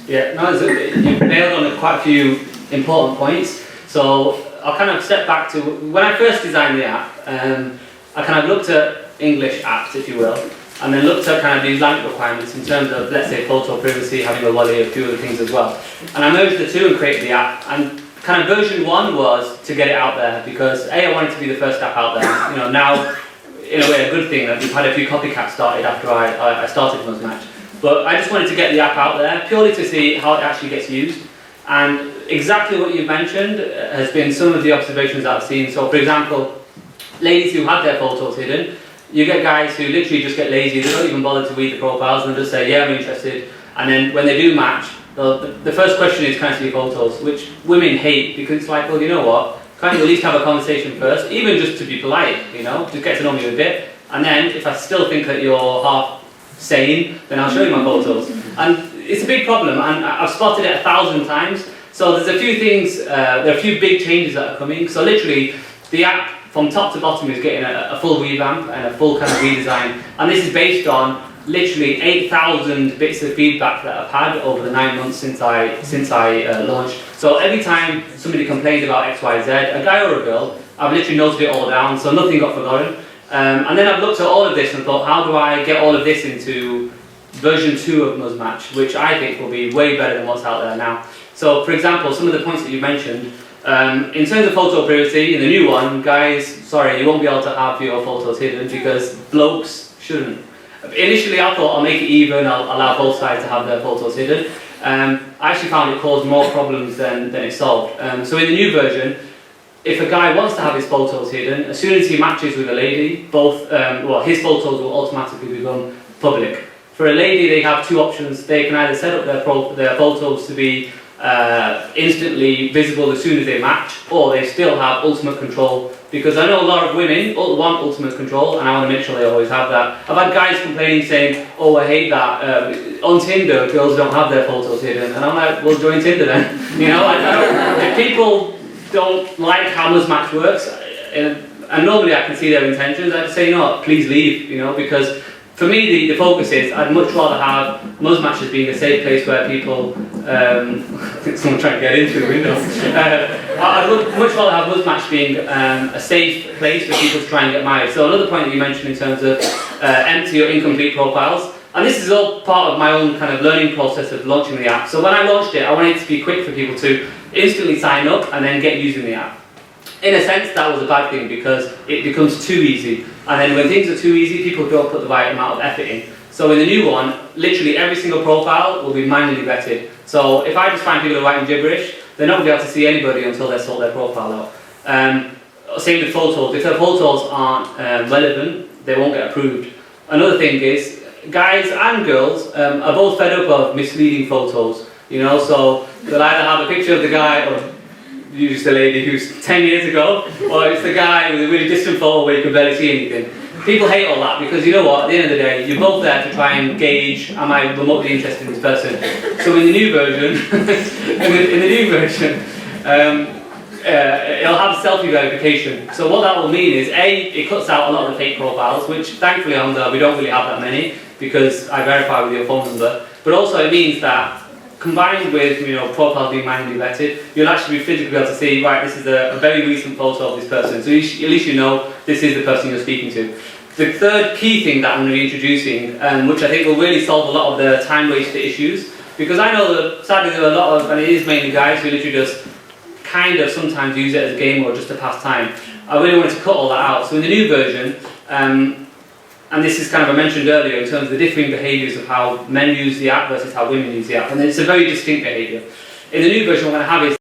Yeah, no, you've nailed on quite a few important points. So I'll kind of step back to when I first designed the app. I kind of looked at English apps, if you will, and then looked at kind of the Islamic requirements in terms of, let's say, photo privacy, having a wali, a few other things as well. And I merged the two and created the app. And kind of version 1 was to get it out there because I wanted to be the first app out there. You know, now, in a way, a good thing that we've had a few copycats started after I started Match. But I just wanted to get the app out there purely to see how it actually gets used. And exactly what you've mentioned has been some of the observations that I've seen. So, for example, ladies who have their photos hidden, you get guys who literally just get lazy, they don't even bother to read the profiles and just say, yeah, I'm interested. And then when they do match, the first question is, can I see your photos? Which women hate because it's like, well, you know what? Can't you at least have a conversation first? Even just to be polite, you know, just get to know me a bit. And then if I still think that you're half sane, then I'll show you my photos. And it's a big problem, and I've spotted it 1,000 times. So there's a few things, there are a few big changes that are coming. So literally, the app from top to bottom is getting a full revamp and a full kind of redesign. And this is based on literally 8,000 bits of feedback that I've had over the 9 months since I launched. So every time somebody complained about X, Y, Z, a guy or a girl, I've literally noted it all down, so nothing got forgotten. And then I've looked at all of this and thought, how do I get all of this into version 2 of Match, which I think will be way better than what's out there now. So, for example, some of the points that you mentioned, in terms of photo privacy, in the new one, guys, sorry, you won't be able to have your photos hidden because blokes shouldn't. Initially, I thought I'll make it even, I'll allow both sides to have their photos hidden. I actually found it caused more problems than it solved. So in the new version, if a guy wants to have his photos hidden, as soon as he matches with a lady, his photos will automatically become public. For a lady, they have two options. They can either set up their photos to be instantly visible as soon as they match, or they still have ultimate control. Because I know a lot of women want ultimate control, and I want to make sure they always have that. I've had guys complaining saying, oh, I hate that. On Tinder, girls don't have their photos hidden. And I'm like, well, join Tinder then. You know, if people don't like how Match works, and normally I can see their intentions, I'd say, you know what, please leave, you know, because for me, the focus is, I'd much rather have Match as being a safe place where people, I think someone trying to get into the window. I'd much rather have Match being a safe place for people to try and get married. So another point that you mentioned in terms of empty or incomplete profiles, and this is all part of my own kind of learning process of launching the app. So when I launched it, I wanted it to be quick for people to instantly sign up and then get using the app. In a sense, that was a bad thing because it becomes too easy. And then when things are too easy, people don't put the right amount of effort in. So in the new one, literally every single profile will be manually vetted. So if I just find people who are writing gibberish, they're not going to be able to see anybody until they've sorted their profile out. Same with photos. If their photos aren't relevant, they won't get approved. Another thing is, guys and girls are both fed up of misleading photos. You know, so they'll either have a picture of the guy, or usually the lady who's 10 years ago, or it's the guy with a really distant photo where you can barely see anything. People hate all that because, you know what, at the end of the day, you're both there to try and gauge, am I remotely interested in this person? So in the new version, it'll have selfie verification. So what that will mean is, A, it cuts out a lot of the fake profiles, which thankfully on there we don't really have that many because I verify with your phone number. But also it means that combined with profiles being manually vetted, you'll actually be physically able to see, right, this is a very recent photo of this person. So at least you know this is the person you're speaking to. The third key thing that I'm going to be introducing, which I think will really solve a lot of the time wasted issues, because I know that sadly there are a lot of, and it is mainly guys who literally just kind of sometimes use it as a game or just to pass time. I really wanted to cut all that out. So in the new version, and this is kind of I mentioned earlier in terms of the differing behaviours of how men use the app versus how women use the app, and it's a very distinct behaviour. In the new version, what I'm going to have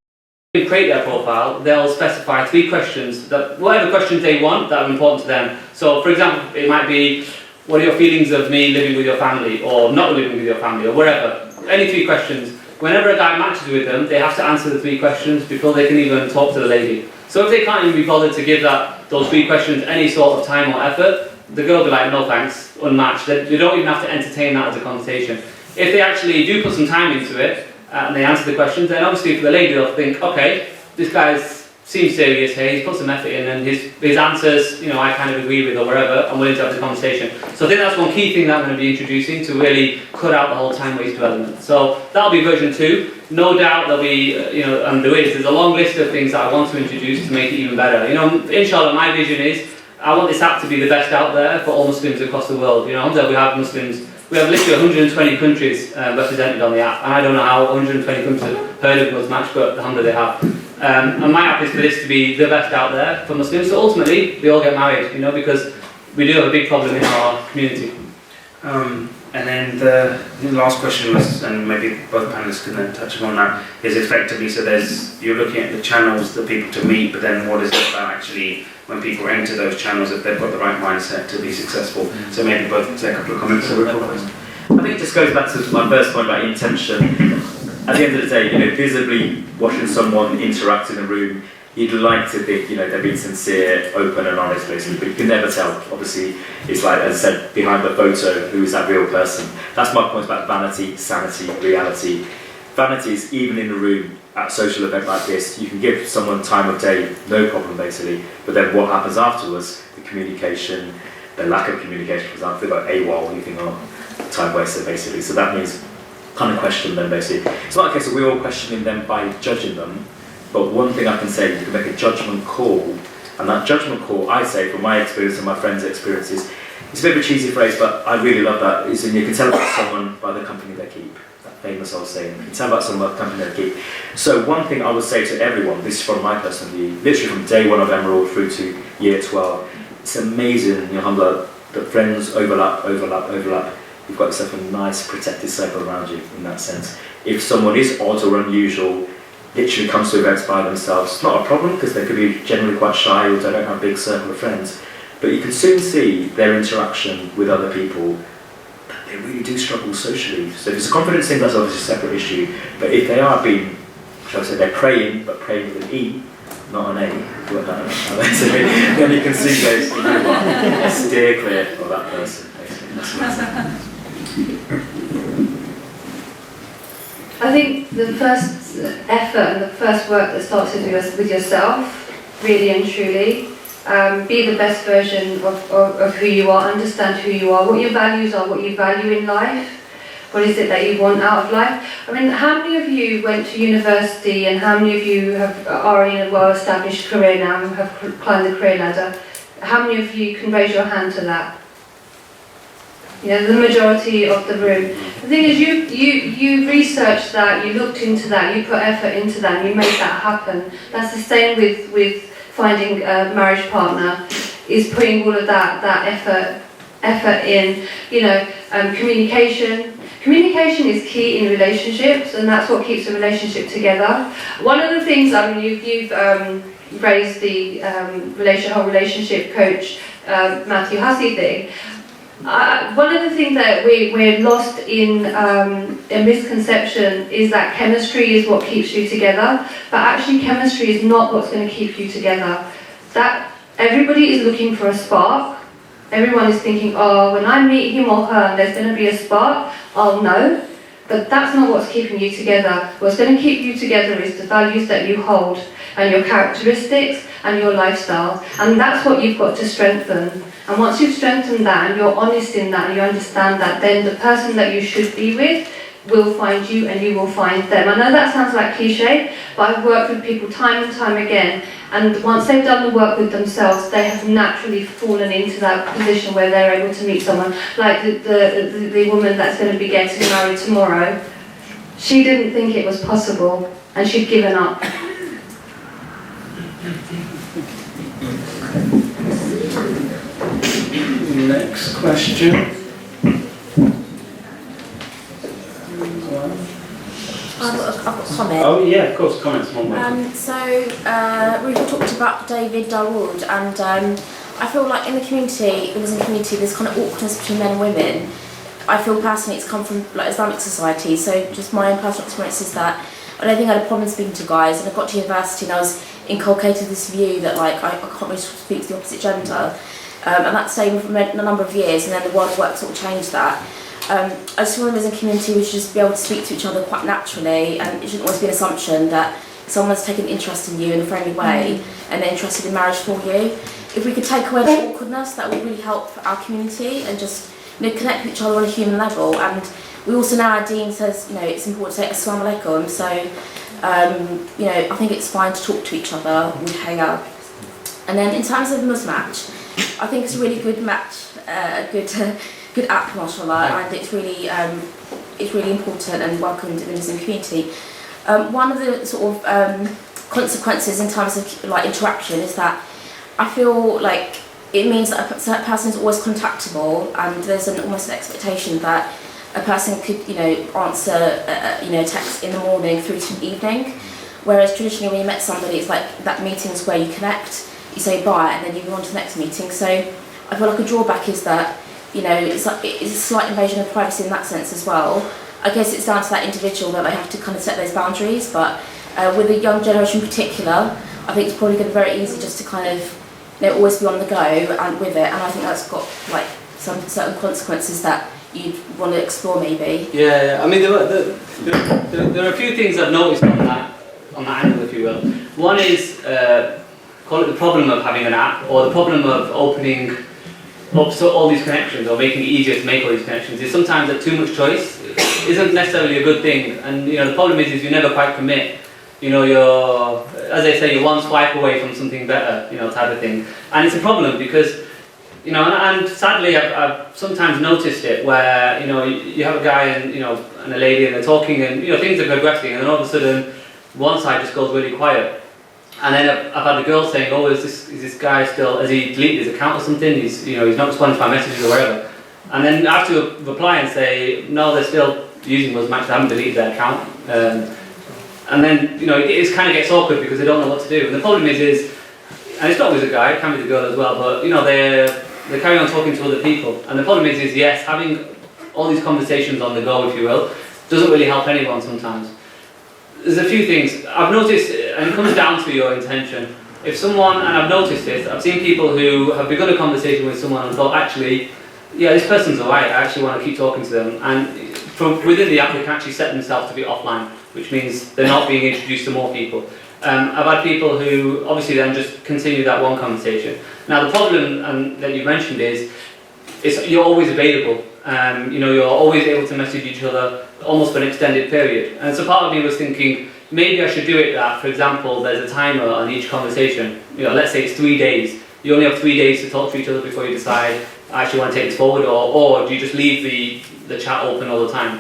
is create their profile, they'll specify 3 questions, that whatever questions they want that are important to them. So for example, it might be, what are your feelings of me living with your family, or not living with your family, or wherever. Any 3 questions. Whenever a guy matches with them, they have to answer the 3 questions before they can even talk to the lady. So if they can't even be bothered to give those 3 questions any sort of time or effort, the girl will be like, no thanks, unmatched. You don't even have to entertain that as a conversation. If they actually do put some time into it, and they answer the questions, then obviously for the lady they'll think, okay, this guy seems serious here, he's put some effort in, and his answers, you know, I kind of agree with or whatever, I'm willing to have the conversation. So I think that's one key thing that I'm going to be introducing to really cut out the whole time waste element. So that'll be version 2. No doubt there'll be, you know, and there's a long list of things that I want to introduce to make it even better. You know, inshallah, my vision is, I want this app to be the best out there for all Muslims across the world. You know, we have Muslims, we have literally 120 countries represented on the app, and I don't know how 120 countries have heard of us match, but alhamdulillah they have. And my app is for this to be the best out there for Muslims, so ultimately they all get married, you know, because we do have a big problem in our community. And then the last question was, and maybe both panelists can then touch upon that, is effectively, so you're looking at the channels that people to meet, but then what is it about actually when people enter those channels, if they've got the right mindset to be successful? So maybe both say a couple of comments. I think it just goes back to my first point about intention. At the end of the day, you know, visibly watching someone interact in a room, you'd like to think, you know, they're being sincere, open and honest basically, but you can never tell. Obviously, it's like, as I said, behind the photo, who is that real person? That's my point about vanity, sanity, reality. Vanity is even in the room at a social event like this, you can give someone time of day, no problem basically, but then what happens afterwards, the communication, the lack of communication, for example, if they got AWOL, you think, oh, time waster basically. So that means kind of question them basically. It's not a case of we're all questioning them by judging them, but one thing I can say, you can make a judgment call, and that judgment call, I say, from my experience and my friends' experiences, it's a bit of a cheesy phrase, but I really love that, is you can tell about someone by the company they keep. That famous old saying, you can tell about someone by the company they keep. So one thing I would say to everyone, this is from my personal view, literally from day 1 of Emerald through to year 12, it's amazing, you know, alhamdulillah, that friends overlap. You've got yourself a nice protected circle around you in that sense. If someone is odd or unusual, literally comes to events by themselves, it's not a problem because they could be generally quite shy or they don't have a big circle of friends. But you can soon see their interaction with other people, that they really do struggle socially. So if it's a confidence thing, that's obviously a separate issue. But if they are being, shall I say, they're praying, but praying with an E, not an A, then you can see those, you know what, steer clear of that person. Basically. I think the first effort and the first work that starts with yourself, really and truly. Be the best version of who you are, understand who you are, what your values are, what you value in life, what is it that you want out of life. I mean, how many of you went to university and how many of you are in a well-established career now and have climbed the career ladder? How many of you can raise your hand to that? You know, the majority of the room. The thing is, you researched that, you looked into that, you put effort into that, and you made that happen. That's the same with finding a marriage partner, is putting all of that effort in. You know, communication. Communication is key in relationships, and that's what keeps a relationship together. One of the things, I mean, you've raised the whole relationship coach Matthew Hussey thing. One of the things that we're lost in a misconception is that chemistry is what keeps you together, but actually chemistry is not what's going to keep you together. That everybody is looking for a spark. Everyone is thinking, oh, when I meet him or her, there's going to be a spark. I'll know. But that's not what's keeping you together. What's going to keep you together is the values that you hold and your characteristics and your lifestyle. And that's what you've got to strengthen. And once you've strengthened that and you're honest in that and you understand that, then the person that you should be with will find you and you will find them. I know that sounds like cliche, but I've worked with people time and time again, and once they've done the work with themselves, they have naturally fallen into that position where they're able to meet someone. Like the woman that's going to be getting married tomorrow, she didn't think it was possible and she'd given up. Next question. I've got a got a comment. Oh yeah, of course, comments, one more. Ruth talked about David Dawood, and I feel like in the community, the Muslim community, there's kind of awkwardness between men and women. I feel personally it's come from like Islamic society, so just my own personal experience is that I don't think I had a problem speaking to guys, and I got to university and I was inculcated this view that like I can't really speak to the opposite gender, and that stayed for a number of years, and then the world of work sort of changed that. I just feel as a community we should just be able to speak to each other quite naturally, and it shouldn't always be an assumption that someone's taken interest in you in a friendly way and they're interested in marriage for you. If we could take away the awkwardness, that would really help our community and just connect with each other on a human level. And we also know our dean says it's important to say Assalamu alaikum, so I think it's fine to talk to each other and hang out. And then in terms of Musmatch, I think it's a really good match, a good app, mashallah, and it's really important and welcomed in the Muslim community. One of the sort of consequences in terms of like interaction is that I feel like it means that a person is always contactable, and there's almost an expectation that a person could answer a text in the morning through to the evening, whereas traditionally when you met somebody it's like that meeting's where you connect, you say bye and then you go on to the next meeting. So I feel like a drawback is that it's a slight invasion of privacy in that sense as well. I guess it's down to that individual that they have to kind of set those boundaries, but with the young generation in particular, I think it's probably going to be very easy just to kind of always be on the go and with it, and I think that's got like some certain consequences that you'd want to explore maybe. Yeah, I mean there are a few things I've noticed on that angle, if you will. One is call it the problem of having an app, or the problem of opening up so all these connections, or making it easier to make all these connections, is sometimes that too much choice isn't necessarily a good thing. And the problem is you never quite commit. You're, as they say, you're one swipe away from something better, type of thing. And it's a problem because, and sadly I've sometimes noticed it where, you have a guy and a lady and they're talking and, things are progressing, and then all of a sudden one side just goes really quiet. And then I've had the girl saying, oh, is this guy still, has he deleted his account or something? He's not responding to my messages or whatever. And then I have to reply and say, no, they're still using Musmatch, they haven't deleted their account. And then, it kind of gets awkward because they don't know what to do. And the problem is, and it's not always a guy, it can be the girl as well, but, they carry on talking to other people. And the problem is yes, having all these conversations on the go, if you will, doesn't really help anyone sometimes. There's a few things I've noticed, and it comes down to your intention. If someone, and I've noticed this, I've seen people who have begun a conversation with someone and thought, actually, yeah, this person's alright, I actually want to keep talking to them. And from within the app, they can actually set themselves to be offline, which means they're not being introduced to more people. I've had people who obviously then just continue that one conversation. Now the problem that you mentioned is you're always available. You're always able to message each other almost for an extended period. And so part of me was thinking, maybe I should do it that, for example, there's a timer on each conversation. Let's say it's 3 days. You only have 3 days to talk to each other before you decide, I actually want to take this forward, or do you just leave the chat open all the time?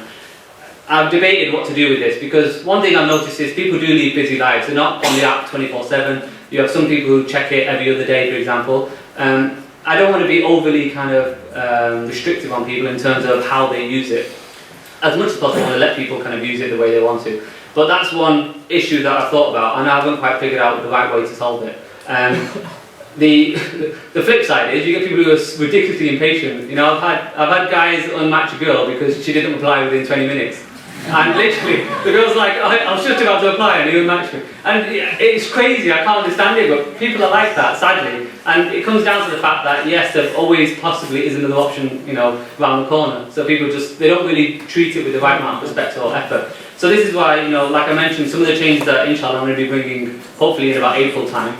I've debated what to do with this, because one thing I've noticed is people do lead busy lives. They're not on the app 24/7. You have some people who check it every other day, for example. I don't want to be overly kind of restrictive on people in terms of how they use it. As much as possible, I want to let people kind of use it the way they want to. But that's one issue that I've thought about, and I haven't quite figured out the right way to solve it. The flip side is you get people who are ridiculously impatient. I've had guys unmatch a girl because she didn't reply within 20 minutes. And literally, the girl's like, I was just about to apply and he unmatched me. And it's crazy, I can't understand it, but people are like that, sadly. And it comes down to the fact that, yes, there always possibly is another option, around the corner. So people they don't really treat it with the right amount of respect or effort. So this is why, like I mentioned, some of the changes that, inshallah, I'm going to be bringing, hopefully in about April time,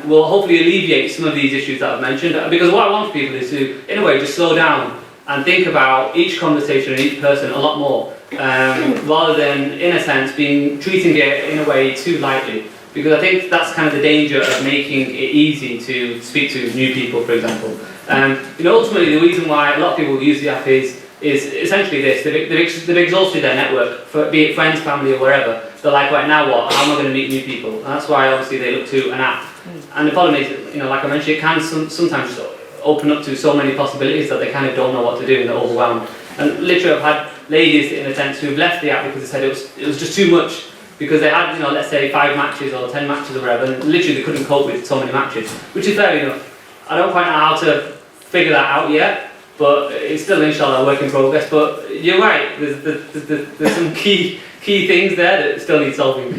will hopefully alleviate some of these issues that I've mentioned. Because what I want for people is to, in a way, just slow down and think about each conversation and each person a lot more. Rather than, in a sense, treating it in a way too lightly. Because I think that's kind of the danger of making it easy to speak to new people, for example. Ultimately the reason why a lot of people use the app is essentially this: they've exhausted their network, be it friends, family, or wherever. They're like, right, now what? How am I going to meet new people? And that's why obviously they look to an app. And the problem is, like I mentioned, it can sometimes open up to so many possibilities that they kind of don't know what to do and they're overwhelmed. And literally I've had ladies in a sense who've left the app because they said it was just too much, because they had, you know, let's say 5 matches or 10 matches or whatever, and literally they couldn't cope with so many matches, which is fair enough. I don't quite know how to figure that out yet, but it's still, inshallah, a work in progress. But you're right, there's some key things there that still need solving.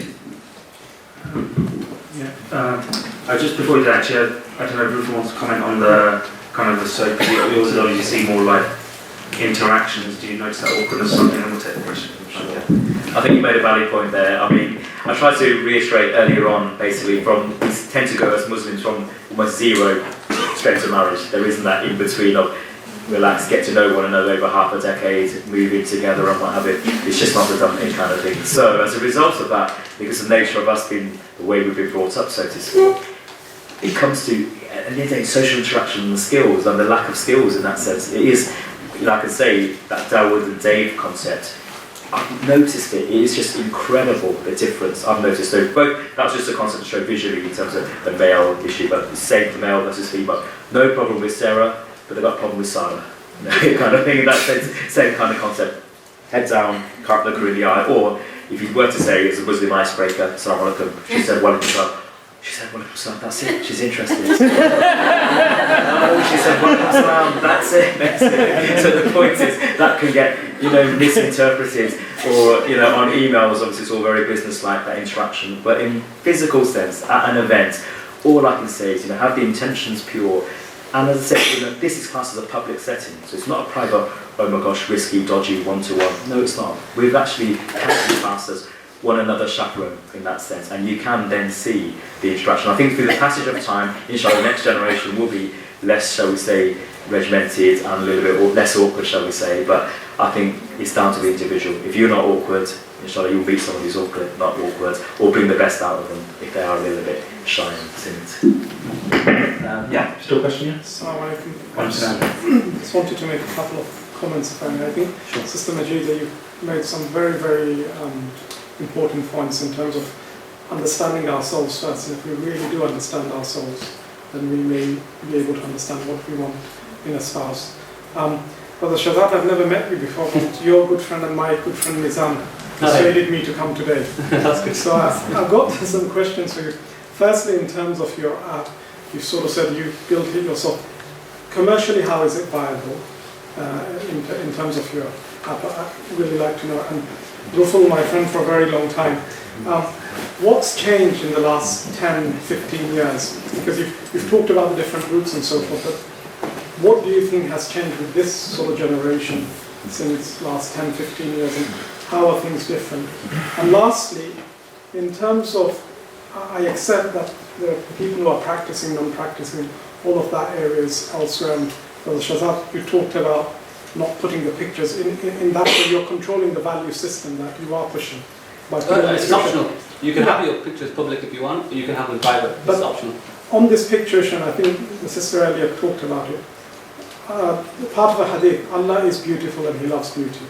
Just before we do, actually, I don't know if Ruth wants to comment on the kind of the soap. You also you see more like interactions. Do you notice that awkwardness? Something, and we'll take the question. I think you made a valid point there. I mean, I tried to reiterate earlier on, basically, we tend to go as Muslims from almost zero straight to marriage. There isn't that in between of relax, get to know one another over half a decade, moving together and what have you. It's just not the done kind of thing. So as a result of that, because of the nature of us being the way we've been brought up, so to speak, it comes to social interaction and skills, and the lack of skills in that sense. It is, like I say, that Dawood and Dave concept. I've noticed it is just incredible, the difference I've noticed. So both, that's just a concept to show visually in terms of the male issue, but the same for male versus female. No problem with Sarah, but they've got a problem with Sarah. Kind of thing in that sense, same kind of concept. Head down, can't look her in the eye, or if you were to say it's a Muslim icebreaker, Assalamu alaikum, she said walaikum salam. She said walaikum salam, that's it, she's interested. No, she said walaikum salam, that's it. So the point is, that can get, misinterpreted, or, on emails, obviously it's all very business-like, that interaction, but in physical sense, at an event, all I can say is, have the intentions pure. And as I said, this is classed as a public setting, so it's not a private, oh my gosh, risky, dodgy, one-to-one. No, it's not. We've actually classed as one another chaperone in that sense, and you can then see the interaction. I think through the passage of time, inshallah, the next generation will be less, shall we say, regimented and a little bit less awkward, shall we say, but I think it's down to the individual. If you're not awkward, inshallah, you'll meet someone who's awkward, not awkward, or bring the best out of them if they are a little bit shy and timid. Still a question, yeah? Assalamu alaikum. Just wanted to make a couple of comments, if I may. I think, Sister Majida, you've made some very, very important points in terms of understanding ourselves first. And if we really do understand ourselves, then we may be able to understand what we want in a spouse. Brother Shazad, I've never met you before, but your good friend and my good friend Nizam persuaded me to come today. That's good. So I've got some questions for you. Firstly, in terms of your app, you sort of said you built it yourself. Commercially, how is it viable in terms of your app? I'd really like to know. And Rufal, my friend for a very long time, what's changed in the last 10, 15 years? Because you've talked about the different routes and so forth, but what do you think has changed with this sort of generation since last 10, 15 years, and how are things different? And lastly, in terms of, I accept that the people who are practicing, non-practicing, all of that area is elsewhere. And Brother Shazad, you talked about not putting the pictures in that way. You're controlling the value system that you are pushing. It's optional. You can have your pictures public if you want, or you can have them private. It's optional. On this picture, and I think the sister earlier talked about it, part of a hadith, Allah is beautiful and He loves beauty.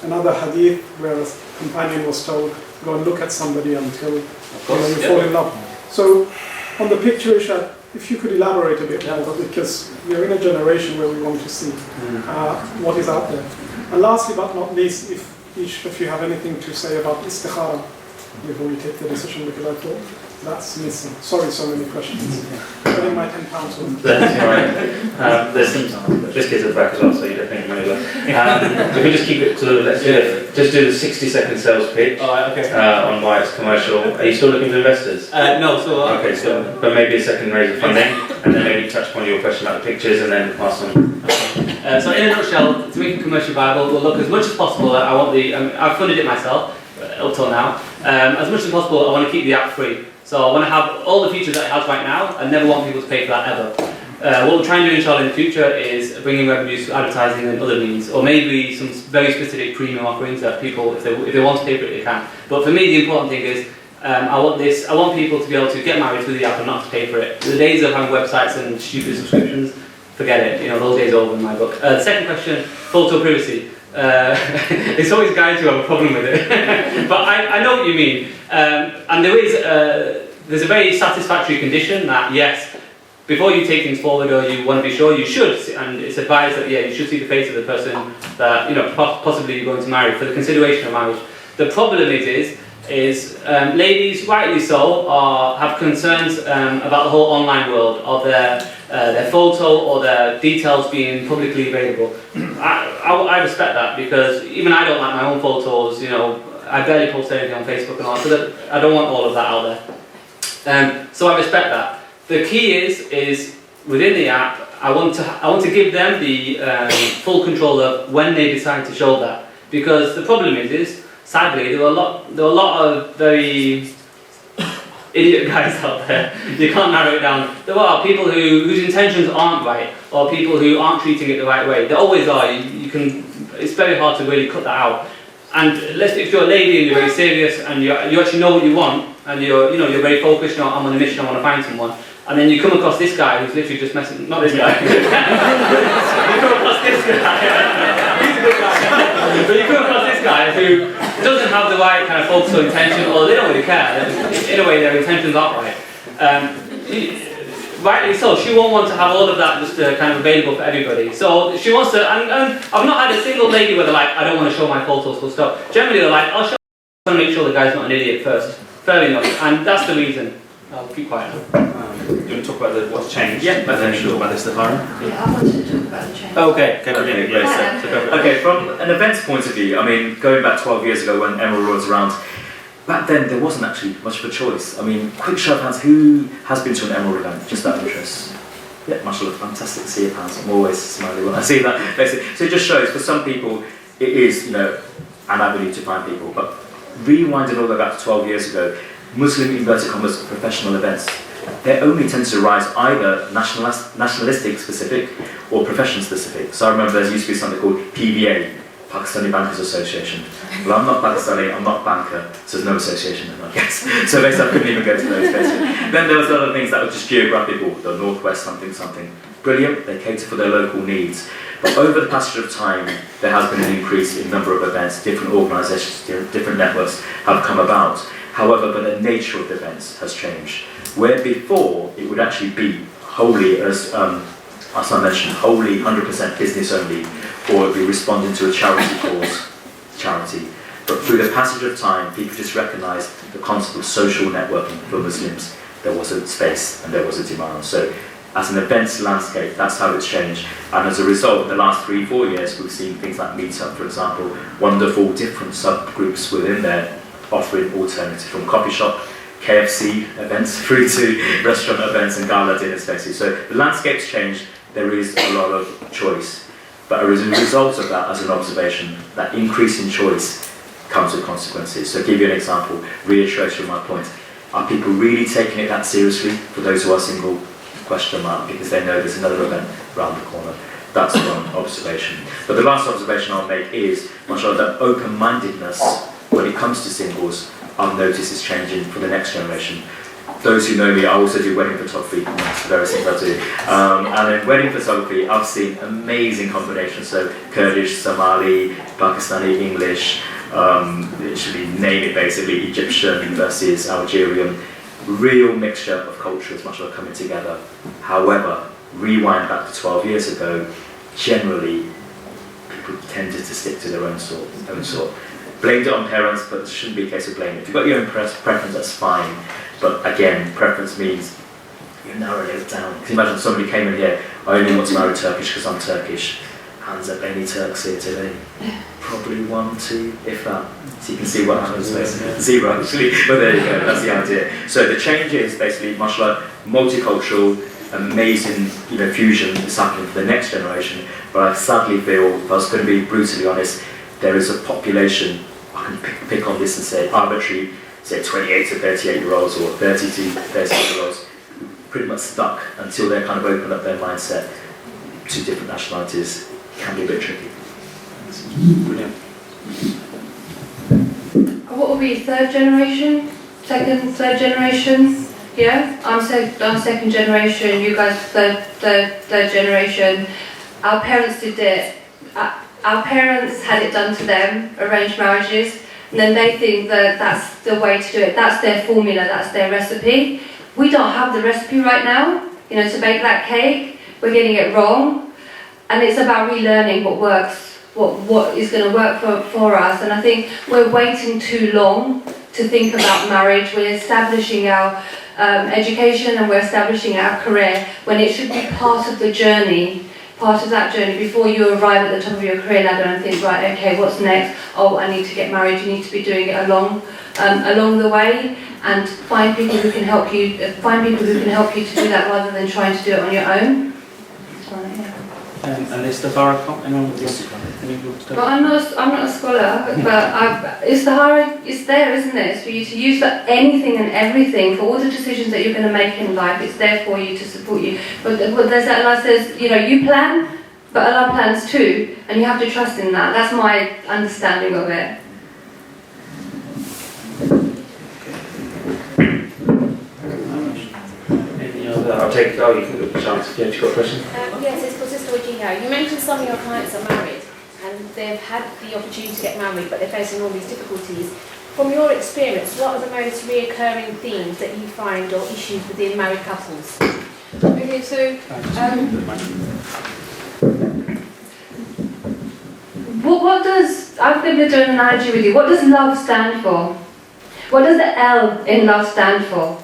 Another hadith where a companion was told, go and look at somebody until you fall in love. So on the picture, if you could elaborate a bit more, because we're in a generation where we want to see what is out there. And lastly but not least, if each of you have anything to say about istikhara before we take the decision, because I thought that's missing. Sorry, so many questions. Putting my £10 on. That's all right. There's some biscuits at the back as well, so you don't think I'm over. If we just keep it to, let's just do the 60-second sales pitch on why it's commercial. Are you still looking for investors? No, so... Okay, so, but maybe a second raise of funding, and then maybe touch upon your question about the pictures, and then pass on. So in a nutshell, to make it commercially viable, we'll look as much as possible. I've funded it myself up till now. As much as possible, I want to keep the app free. So I want to have all the features that it has right now, and never want people to pay for that ever. What we'll try and do, inshallah, in the future is bringing revenues to advertising and other means, or maybe some very specific premium offerings that people, if they want to pay for it, they can. But for me, the important thing is I want people to be able to get married through the app and not to pay for it. The days of having websites and stupid subscriptions, forget it. Those days are over in my book. The second question, photo privacy. It's always guys who have a problem with it, but I know what you mean. And there's a very satisfactory condition that yes, before you take things forward or you want to be sure, you should, and it's advised that you should see the face of the person that possibly you're going to marry for the consideration of marriage. The problem is ladies, rightly so, have concerns about the whole online world of their photo or their details being publicly available. I respect that, because even I don't like my own photos. I barely post anything on Facebook and all, so that I don't want all of that out there. So I respect that. The key is within the app, I want to give them the full control of when they decide to show that, because the problem is sadly there are a lot of very idiot guys out there. You can't narrow it down. There are people whose intentions aren't right, or people who aren't treating it the right way. There always are. It's very hard to really cut that out. And if you're a lady and you're very serious and you actually know what you want, and you're very focused, I'm on a mission, I want to find someone, and then you come across this guy who's literally just messing, not this guy. You come across this guy. He's a good guy. But you come across this guy who doesn't have the right kind of focus or intention, or they don't really care. In a way, their intentions aren't right. Rightly so, she won't want to have all of that just kind of available for everybody. So she wants to, and I've not had a single lady where they're like, I don't want to show my photos, full stop. Generally they're like, I'll show, I want to make sure the guy's not an idiot first. Fair enough, and that's the reason. I'll keep quiet now. You want to talk about what's changed? Yeah, but then talk about this, Stefano. Yeah, I wanted to talk about the change. Okay, Okay, great. great. Okay, from an events point of view, I mean, going back 12 years ago when Emerald was around, back then there wasn't actually much of a choice. I mean, quick show of hands, who has been to an Emerald event, just out of interest? Yeah, mashallah, fantastic to see your hands. I'm always smiling when I see that, basically. So it just shows, for some people, it is, an avenue to find people. But rewinding all the way back to 12 years ago, Muslim inverted commas professional events, they only tend to rise either nationalistic specific or profession specific. So I remember there used to be something called PBA, Pakistani Bankers Association. Well, I'm not Pakistani, I'm not banker, so there's no association then, I guess. So basically I couldn't even go to those basically. Then there was other things that were just geographical, the Northwest something. Brilliant, they cater for their local needs. But over the passage of time, there has been an increase in number of events, different organisations, different networks have come about. However, but the nature of the events has changed. Where before, it would actually be wholly, as I mentioned, wholly 100% business only, or it would be responding to a charity cause, charity. But through the passage of time, people just recognised the concept of social networking for Muslims. There was a space and there was a demand. So as an events landscape, that's how it's changed. And as a result, in the last 3-4 years, we've seen things like Meetup, for example, wonderful different subgroups within there, offering alternatives from coffee shop, KFC events, through to restaurant events and gala dinners, basically. So the landscape's changed, there is a lot of choice. But as a result of that, as an observation, that increase in choice comes with consequences. So to give you an example, reiteration of my point, are people really taking it that seriously? For those who are single, question mark, because they know there's another event around the corner. That's one observation. But the last observation I'll make is, mashallah, that open-mindedness when it comes to singles, I've noticed is changing for the next generation. Those who know me, I also do wedding photography, that's the various things I do. And in wedding photography, I've seen amazing combinations, so Kurdish, Somali, Pakistani, English, literally name it basically, Egyptian versus Algerian, real mixture of cultures, much like coming together. However, rewind back to 12 years ago, generally, people tended to stick to their own sort. Blamed it on parents, but it shouldn't be a case of blaming. If you've got your own preference, that's fine. But again, preference means you're narrowing it down. Can you imagine somebody came in here, I only want to marry Turkish because I'm Turkish. Hands up, any Turks here today? Probably 1, 2, if that. So you can see what happens basically. 0 actually, but there you go, that's the idea. So the change is basically much like multicultural, amazing fusion is happening for the next generation. But I sadly feel, if I was going to be brutally honest, there is a population, I can pick on this and say arbitrary, say 28 to 38 year olds or 30 to 38 year olds, pretty much stuck until they kind of open up their mindset to different nationalities. It can be a bit tricky. Brilliant. What will be third generation? Third generation? Yeah? I'm second generation, you guys third generation. Our parents did it. Our parents had it done to them, arranged marriages, and then they think that that's the way to do it. That's their formula, that's their recipe. We don't have the recipe right now. you know, to bake that cake. We're getting it wrong, and it's about relearning what works, what is going to work for us. And I think we're waiting too long to think about marriage. We're establishing our education and we're establishing our career when it should be part of the journey. Part of that journey before you arrive at the top of your career ladder and think, right, okay, what's next? Oh, I need to get married. You need to be doing it along the way, and find people who can help you. Find people who can help you to do that rather than trying to do it on your own. And is the Farah anyone But I'm not a scholar, but it's there, isn't it? It's for you to use for anything and everything, for all the decisions that you're going to make in life. It's there for you to support you. But there's that Allah says, you know, you plan, but Allah plans too, and you have to trust in that. That's my understanding of it. I'll take. Oh, you can go a chance. Yeah, you've got a question. Yes, it's for Sister Wajiha. You mentioned some of your clients are married and they've had the opportunity to get married, but they're facing all these difficulties. From your experience, what are the most reoccurring themes that you find or issues within married couples? Okay, so what does, I'm going to do an analogy with you. What does love stand for? What does the L in love stand for?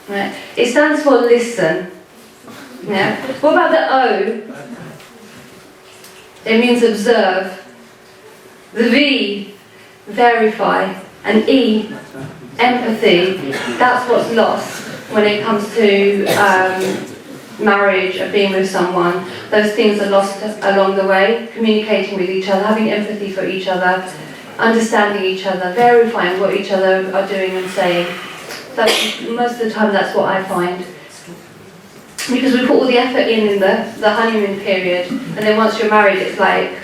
Right. It stands for listen. Yeah. What about the O? It means observe. The V, verify. And E, empathy. That's what's lost when it comes to marriage or being with someone. Those things are lost along the way. Communicating with each other, having empathy for each other, understanding each other, verifying what each other are doing and saying. Most of the time that's what I find. Because we put all the effort in the honeymoon period, and then once you're married it's like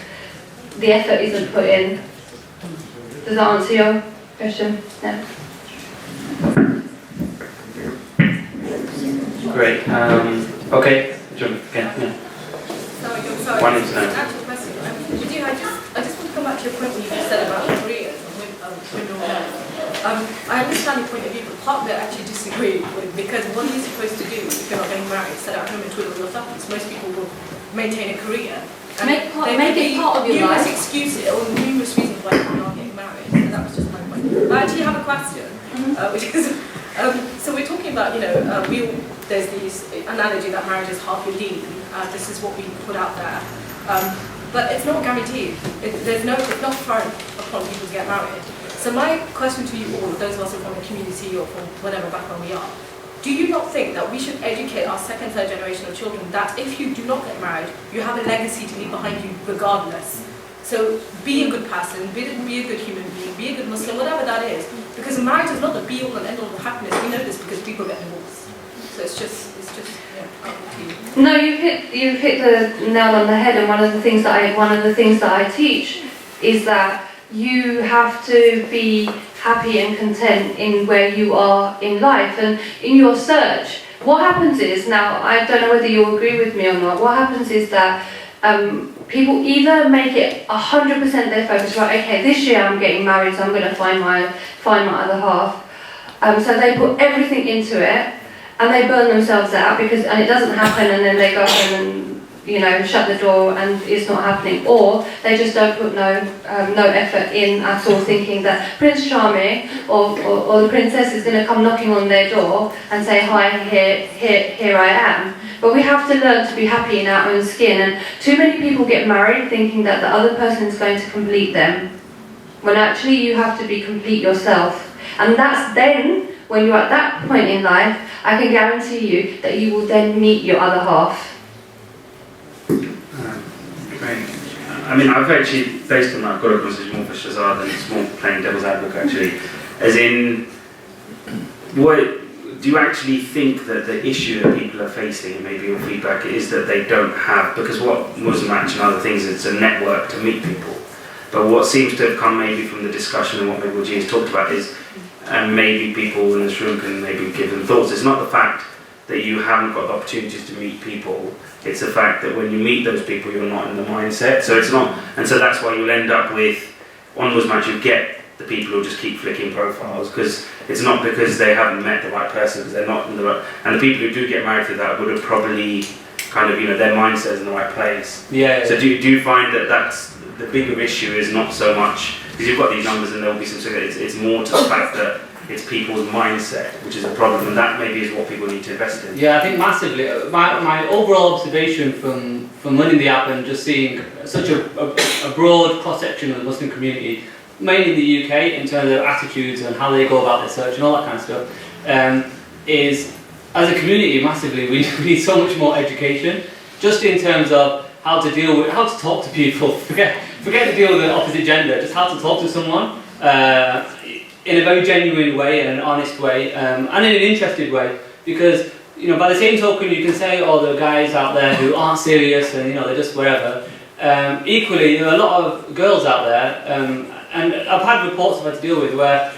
the effort isn't put in. Does that answer your question? Yeah. Great. Okay. John, again. Yeah. Sorry. One is no. Actual question. I just want to come back to your point when you said about careers and women men. I understand your point of view, but part of it I actually disagree with, because what are you supposed to do if you're not getting married? Sit at home and twiddle your thumbs. Most people will maintain a career. And Make it part of your numerous life. excuses or numerous reasons why people are not getting married. So that was just my point. But I actually have a question, which is, so we're talking about, there's this analogy that marriage is half your deen. This is what we put out there. But it's not guaranteed. It's not thrown upon people to get married. So my question to you all, those of us from the community or from whatever background we are, do you not think that we should educate our second, third generation of children that if you do not get married, you have a legacy to leave behind you regardless? So be a good person, be a good human being, be a good Muslim, whatever that is. Because marriage is not the be-all and end-all of happiness. We know this because people get divorced. So it's just up to you. No, you've hit the nail on the head, and one of the things that I teach is that you have to be happy and content in where you are in life and in your search. What happens is, now I don't know whether you'll agree with me or not, what happens is that people either make it 100% their focus, right, okay, this year I'm getting married, so I'm going to find my other half. So they put everything into it and they burn themselves out and it doesn't happen, and then they go home and shut the door and it's not happening, or they just don't put no effort in at all, thinking that Prince Charming or the princess is going to come knocking on their door and say, hi, here I am. But we have to learn to be happy in our own skin, and too many people get married thinking that the other person is going to complete them, when actually you have to be complete yourself. And that's then, when you're at that point in life, I can guarantee you that you will then meet your other half. Great. I mean, I've actually, based on that, got a message more for Shazad than it's more playing devil's advocate actually. As in, what do you actually think that the issue that people are facing, and maybe your feedback, is that they don't have, because what Muslim Match and other things, it's a network to meet people. But what seems to have come maybe from the discussion and what maybe G has talked about is, and maybe people in this room can maybe give them thoughts, it's not the fact that you haven't got the opportunities to meet people, it's the fact that when you meet those people you're not in the mindset, so it's not, and so that's why you'll end up with, on Muslim Match you get the people who just keep flicking profiles, because it's not because they haven't met the right person, because they're not in the right, and the people who do get married to that would have probably kind of, their mindset is in the right place. Yeah. So do you find that that's the bigger issue is not so much, because you've got these numbers and there will be some, it's more to the fact that it's people's mindset, which is a problem, and that maybe is what people need to invest in. Yeah, I think massively. My overall observation from running the app and just seeing such a broad cross-section of the Muslim community, mainly in the UK, in terms of attitudes and how they go about their search and all that kind of stuff, is, as a community, massively, we need so much more education, just in terms of how to talk to people, forget to deal with the opposite gender, just how to talk to someone, in a very genuine way and an honest way, and in an interested way, because by the same token you can say, oh, there are guys out there who aren't serious and they're just wherever. Equally, there are a lot of girls out there, and I've had reports I've had to deal with where,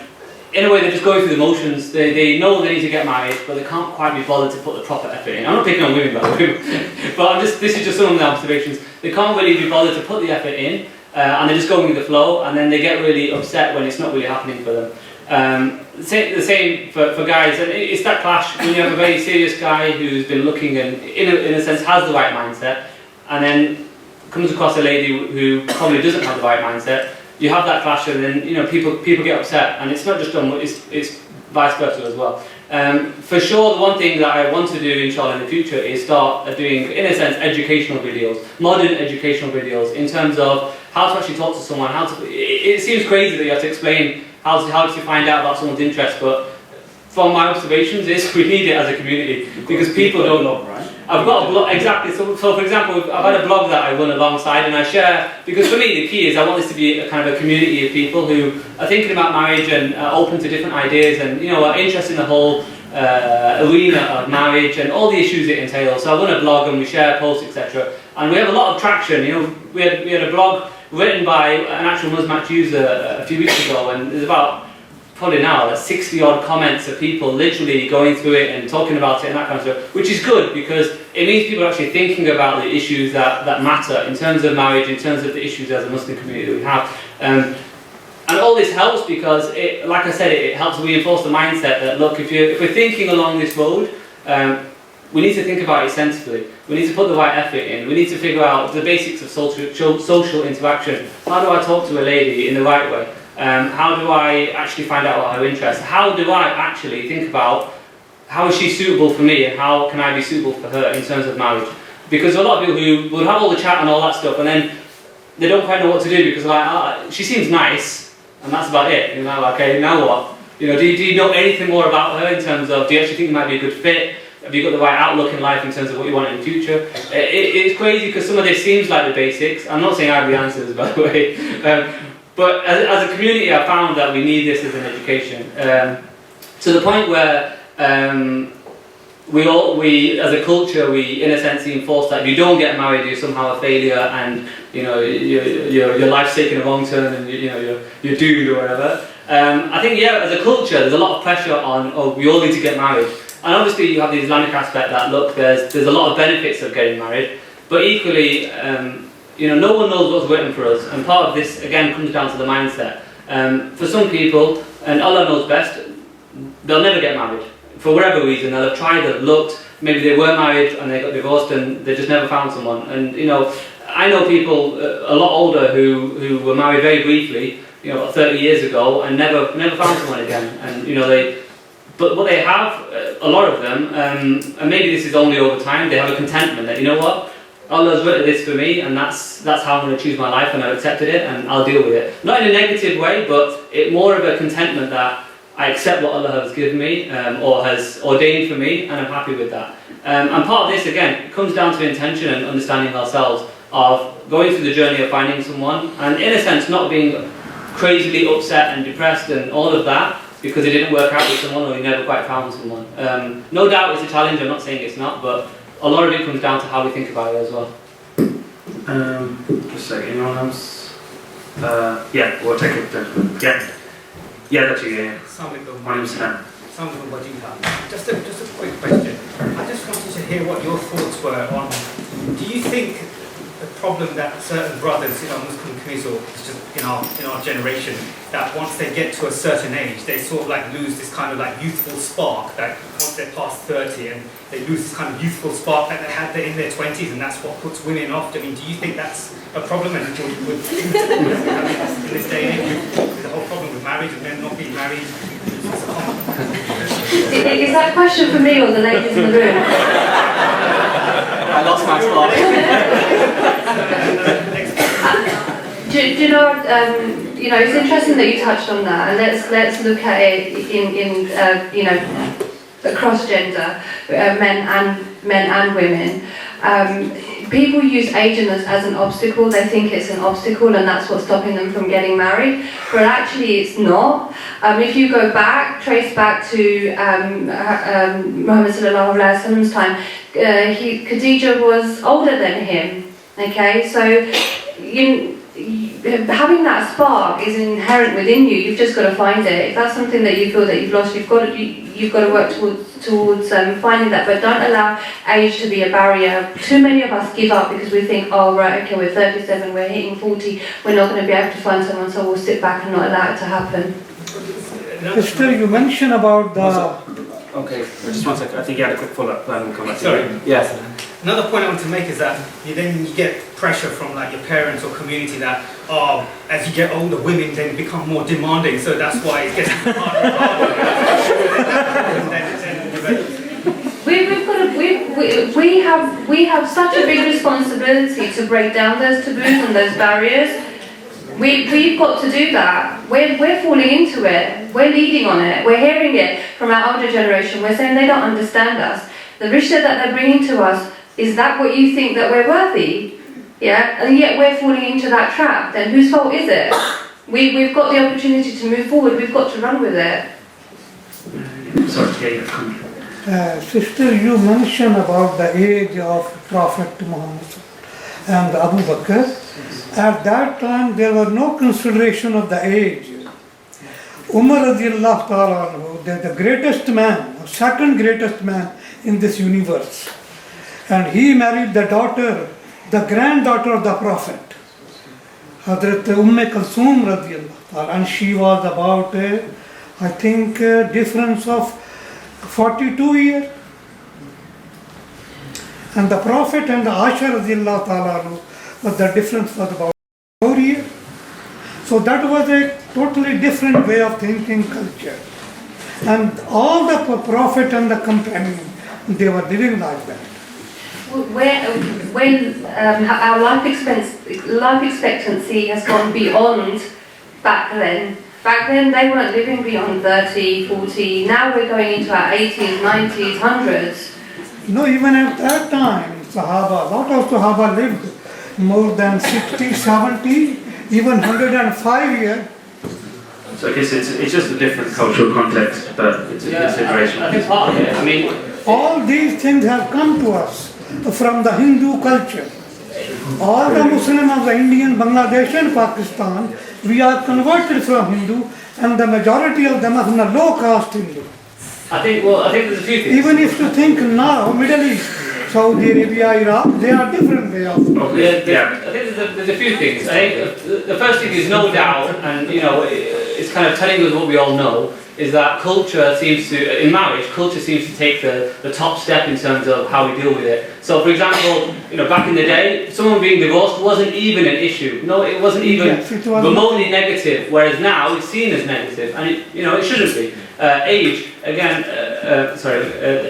in a way, they're just going through the motions. They know they need to get married, but they can't quite be bothered to put the proper effort in. I'm not picking on women, by the way, but this is just some of the observations. They can't really be bothered to put the effort in. And they're just going with the flow, and then they get really upset when it's not really happening for them. The same for guys, and it's that clash when you have a very serious guy who's been looking and in a sense has the right mindset, and then comes across a lady who probably doesn't have the right mindset. You have that clash, and then people get upset, and it's not just on, it's vice versa as well. For sure, the one thing that I want to do, inshallah, in the future is start doing, in a sense, educational videos, modern educational videos, in terms of how to actually talk to someone. It seems crazy that you have to explain how to find out about someone's interest, but from my observations, we need it as a community, because people don't know. I've got a blog, exactly. So for example, I've had a blog that I run alongside, and I share, because for me the key is I want this to be a kind of a community of people who are thinking about marriage and are open to different ideas, and are interested in the whole arena of marriage and all the issues it entails. So I run a blog and we share posts, etc. And we have a lot of traction. We had a blog written by an actual Muslim user a few weeks ago, and there's about probably now 60 odd comments of people literally going through it and talking about it and that kind of stuff, which is good because it means people are actually thinking about the issues that matter in terms of marriage, in terms of the issues as a Muslim community that we have. And all this helps because, like I said, it helps reinforce the mindset that, look, if we're thinking along this road, we need to think about it sensibly. We need to put the right effort in. We need to figure out the basics of social interaction. How do I talk to a lady in the right way? How do I actually find out about her interests? How do I actually think about how is she suitable for me and how can I be suitable for her in terms of marriage? Because a lot of people who will have all the chat and all that stuff, and then they don't quite know what to do because they're like, she seems nice, and that's about it. Okay, now what? Do you know anything more about her in terms of, do you actually think you might be a good fit? Have you got the right outlook in life in terms of what you want in the future? It's crazy because some of this seems like the basics. I'm not saying I have the answers, by the way. But as a community, I found that we need this as an education. To the point where we as a culture, we in a sense enforce that if you don't get married, you're somehow a failure, and your life's taking a wrong turn, and you're doomed or whatever. I think as a culture, there's a lot of pressure on, we all need to get married. And obviously you have the Islamic aspect that, look, there's a lot of benefits of getting married, but equally, no one knows what's waiting for us, and part of this again comes down to the mindset. For some people, and Allah knows best, they'll never get married for whatever reason. They'll have tried, they've looked, maybe they were married and they got divorced and they just never found someone. And I know people a lot older who were married very briefly, 30 years ago, and never found someone again. And but what they have, a lot of them, and maybe this is only over time, they have a contentment that, what, Allah's written this for me, and that's how I'm going to choose my life, and I've accepted it, and I'll deal with it. Not in a negative way, but more of a contentment that I accept what Allah has given me, or has ordained for me, and I'm happy with that. And part of this, again, comes down to intention and understanding ourselves, of going through the journey of finding someone, and in a sense, not being crazily upset and depressed and all of that, because it didn't work out with someone or you never quite found someone. No doubt it's a challenge, I'm not saying it's not, but a lot of it comes down to how we think about it as well. Just a second, anyone else? We'll take it then. Yeah, that's you, yeah. My name's Sam. Just a quick question. I just wanted to hear what your thoughts were on, do you think problem that certain brothers in our Muslim community, or it's just in our generation, that once they get to a certain age, they sort of like lose this kind of like youthful spark that once they're past 30, and they lose this kind of youthful spark that they had in their 20s, and that's what puts women off. I mean, do you think that's a problem? And in this day and age, with the whole problem with marriage and men not being married? Is that a question for me or the ladies in the room? I lost my spot. Do you know? It's interesting that you touched on that, and let's look at it in across gender, men and women. People use age as an obstacle. They think it's an obstacle, and that's what's stopping them from getting married. But actually, it's not. If you go back, trace back to Muhammad sallallahu alaihi wasallam's time, Khadija was older than him. Okay, so having that spark is inherent within you. You've just got to find it. If that's something that you feel that you've lost, you've got to work towards finding that. But don't allow age to be a barrier. Too many of us give up because we think, oh right, okay, we're 37, we're hitting 40, we're not going to be able to find someone, so we'll sit back and not allow it to happen. Sister, you mentioned about the... Okay, just one second. I think you had a quick follow-up and we'll come back to Sorry. you. Yes. Another point I want to make is that you get pressure from like your parents or community that as you get older, women then become more demanding, so that's why it gets harder and harder. We have such a big responsibility to break down those taboos and those barriers. We've got to do that. We're falling into it. We're leading on it. We're hearing it from our older generation. We're saying they don't understand us. The rishta that they're bringing to us, is that what you think that we're worthy? Yeah, and yet we're falling into that trap. Then whose fault is it? We've got the opportunity to move forward. We've got to run with it. Sorry, Sister, you mentioned about the age of Prophet Muhammad and Abu Bakr. At that time, there was no consideration of the age. Umar radiallahu ta'ala anhu, the greatest man, or second greatest man in this universe. And he married the granddaughter of the Prophet, Hazrat Kulthum radiallahu ta'ala, and she was about, I think, a difference of 42 years. And the Prophet and the Aisha radiallahu ta'ala, but the difference was about 4 years. So that was a totally different way of thinking culture. And all the Prophet and the companion, they were living like that. When our life expectancy has gone beyond back then they weren't living beyond 30, 40, now we're going into our 80s, 90s, 100s. No, even at that time, Sahaba, a lot of Sahaba lived more than 60, 70, even 105 years. So I guess it's just a different cultural context, but it's a consideration. I think part of it, I mean... All these things have come to us from the Hindu culture. All the Muslims of the Indian, Bangladesh and Pakistan, we are converted from Hindu, and the majority of them are from the low caste Hindu. I think there's a few things. Even if you think now, Middle East, Saudi Arabia, Iraq, they are different way of... I think there's a few things. I think the first thing is no doubt, and it's kind of telling us what we all know, is that culture seems to, in marriage, culture seems to take the top step in terms of how we deal with it. So for example, back in the day, someone being divorced wasn't even an issue. No, it wasn't even remotely negative, whereas now it's seen as negative, and it shouldn't be. Age, again,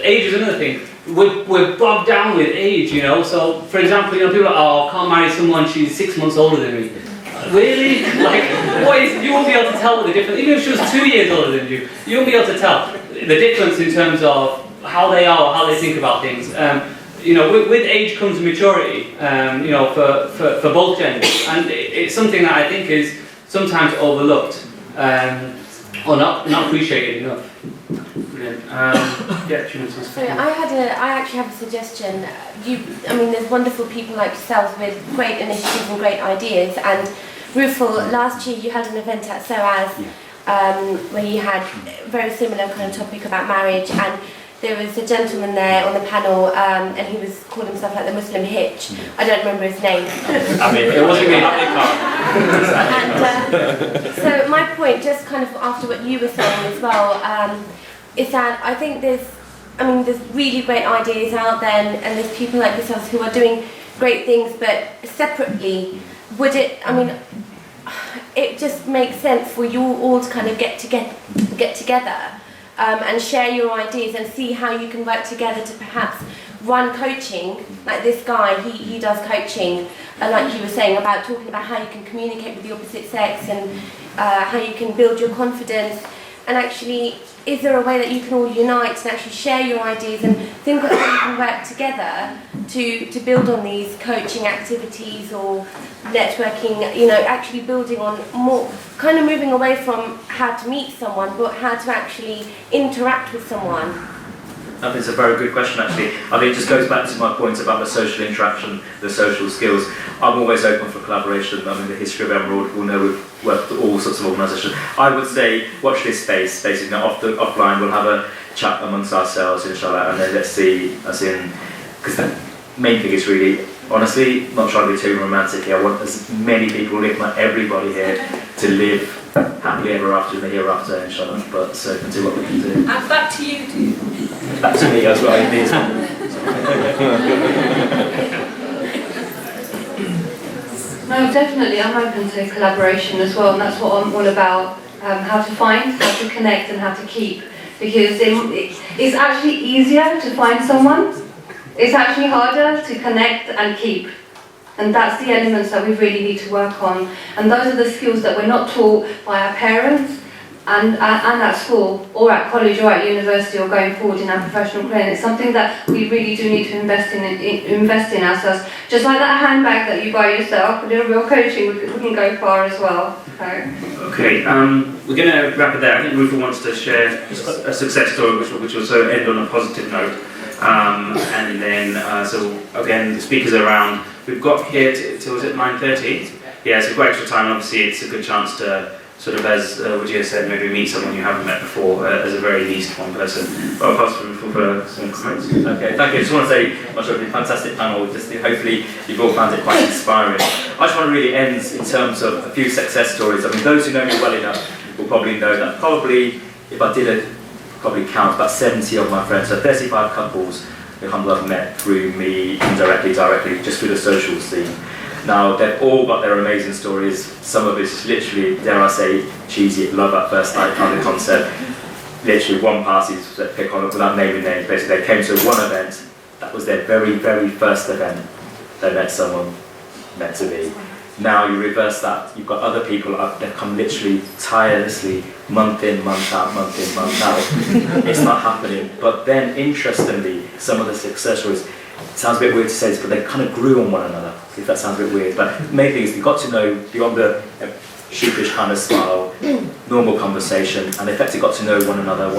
age is another thing. We're bogged down with age, so for example, people are like, oh, I can't marry someone, she's 6 months older than me. Really? You won't be able to tell what the difference, even if she was 2 years older than you won't be able to tell the difference in terms of how they are or how they think about things. With age comes maturity, for both genders, and it's something that I think is sometimes overlooked, or not appreciated enough. Brilliant. So I actually have a suggestion. There's wonderful people like yourselves with great initiatives and great ideas. And Rufal, last year you had an event at SOAS where you had a very similar kind of topic about marriage, and there was a gentleman there on the panel, and he was called himself like the Muslim Hitch. I don't remember his name. I mean, it wasn't me. And so my point, just kind of after what you were saying as well, is that I think there's really great ideas out there, and there's people like yourselves who are doing great things, but separately, it just makes sense for you all to kind of get together and share your ideas and see how you can work together to perhaps run coaching, like this guy, he does coaching, like you were saying, about talking about how you can communicate with the opposite sex and how you can build your confidence, and actually, is there a way that you can all unite and actually share your ideas and think of how you can work together to build on these coaching activities or networking, actually building on more, kind of moving away from how to meet someone, but how to actually interact with someone? I think it's a very good question, actually. I think it just goes back to my point about the social interaction, the social skills. I'm always open for collaboration. I mean, the history of Emerald, we'll know we've worked with all sorts of organisations. I would say, watch this space, basically. Now, offline, we'll have a chat amongst ourselves, inshallah, and then let's see, because the main thing is really, honestly, not trying to be too romantic here. I want as many people, if not everybody here, to live happily ever after in the hereafter, inshallah. But so we can do what we can do. And back to you too. Back to me as well, indeed. No, definitely, I'm open to collaboration as well, and that's what I'm all about, how to find, how to connect, and how to keep, because it's actually easier to find someone, it's actually harder to connect and keep, and that's the elements that we really need to work on, and those are the skills that we're not taught by our parents, and at school, or at college, or at university, or going forward in our professional career. It's something that we really do need to invest in ourselves. Just like that handbag that you buy yourself, a little real coaching, we can go far as well. Okay, we're going to wrap it there. I think Rufa wants to share a success story which will also end on a positive note. And then, so again, the speakers are around. We've got here till, was it 9:30? Yeah, so we've got extra time. Obviously, it's a good chance to sort of, as Wajir said, maybe meet someone you haven't met before, as a very least one person. But I'll pass for some comments. Okay, thank you. I just want to say, much of a fantastic panel. Just hopefully you've all found it quite inspiring. I just want to really end in terms of a few success stories. I mean, those who know me well enough will probably know that probably, if I did it, probably count about 70 of my friends, so 35 couples who I've met through me, indirectly, directly, just through the social scene. Now, they've all got their amazing stories. Some of it's literally, dare I say, cheesy, love at first sight kind of concept. Literally one party that pick on it without naming names. Basically, they came to one event. That was their very, very first event. They met someone meant to be. Now you reverse that. You've got other people that come literally tirelessly, month in, month out, month in, month out. It's not happening. But then, interestingly, some of the success stories, it sounds a bit weird to say this, but they kind of grew on one another, if that sounds a bit weird. But the main thing is you got to know, beyond the sheepish kind of smile, normal conversation, and effectively got to know one another,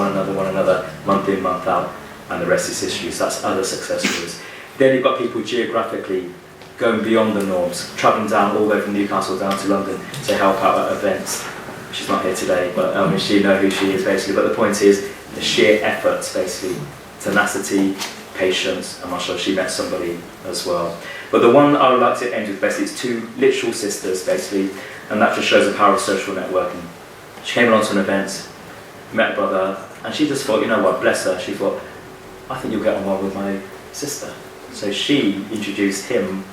month in, month out, and the rest is history. So that's other success stories. Then you've got people geographically going beyond the norms, travelling down all the way from Newcastle down to London to help out at events. She's not here today, but she knows who she is basically. But the point is the sheer efforts, basically, tenacity, patience, and mashallah, she met somebody as well. But the one I would like to end with basically is two literal sisters, basically, and that just shows the power of social networking. She came along to an event, met a brother, and she just thought, you know what, bless her, she thought, I think you'll get on well with my sister. So she introduced him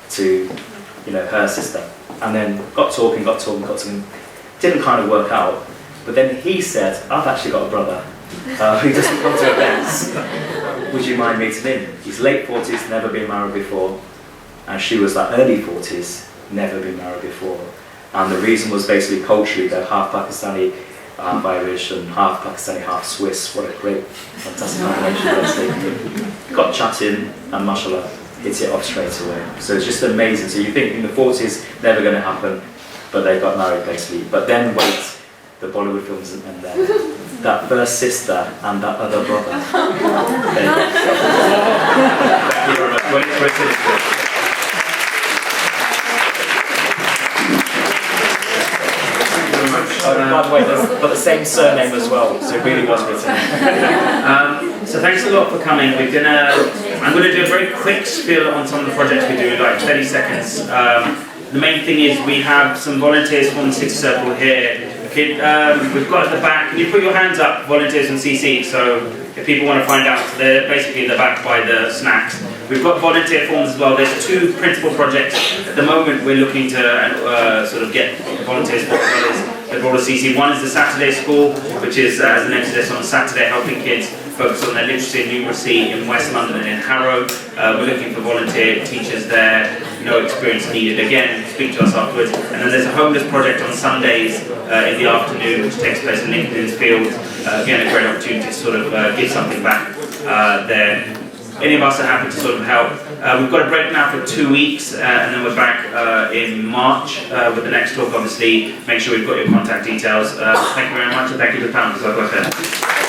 to, her sister, and then got talking, didn't kind of work out, but then he said, I've actually got a brother who doesn't come to events. Would you mind meeting him? He's late 40s, never been married before, and she was like early 40s, never been married before. And the reason was basically culturally, they're half Pakistani, half Irish, and half Pakistani, half Swiss. What a great, fantastic combination, basically. Got chatting, and mashallah, hit it off straight away. So it's just amazing. So you think in the 40s, never going to happen, but they got married basically. But then wait, the Bollywood film doesn't end there. That first sister and that other brother. By the way, they've got the same surname as well, so it really was written. So thanks a lot for coming. I'm going to do a very quick spiel on some of the projects we do, like 30 seconds. The main thing is we have some volunteers from the City Circle here. We've got at the back, can you put your hands up, volunteers from CC, so if people want to find out, they're basically in the back by the snacks. We've got volunteer forms as well. There's 2 principal projects. At the moment we're looking to sort of get volunteers for, as well as the broader CC. One is the Saturday School, which is, as the name suggests, on Saturday helping kids focus on their literacy and numeracy in West London and in Harrow. We're looking for volunteer teachers there, no experience needed. Again, speak to us afterwards. And then there's a homeless project on Sundays in the afternoon, which takes place in Lincoln's Field. Again, a great opportunity to sort of give something back there. Any of us are happy to sort of help. We've got a break now for 2 weeks, and then we're back in March with the next talk. Obviously, make sure we've got your contact details. Thank you very much, and thank you to the panel, because I've got that.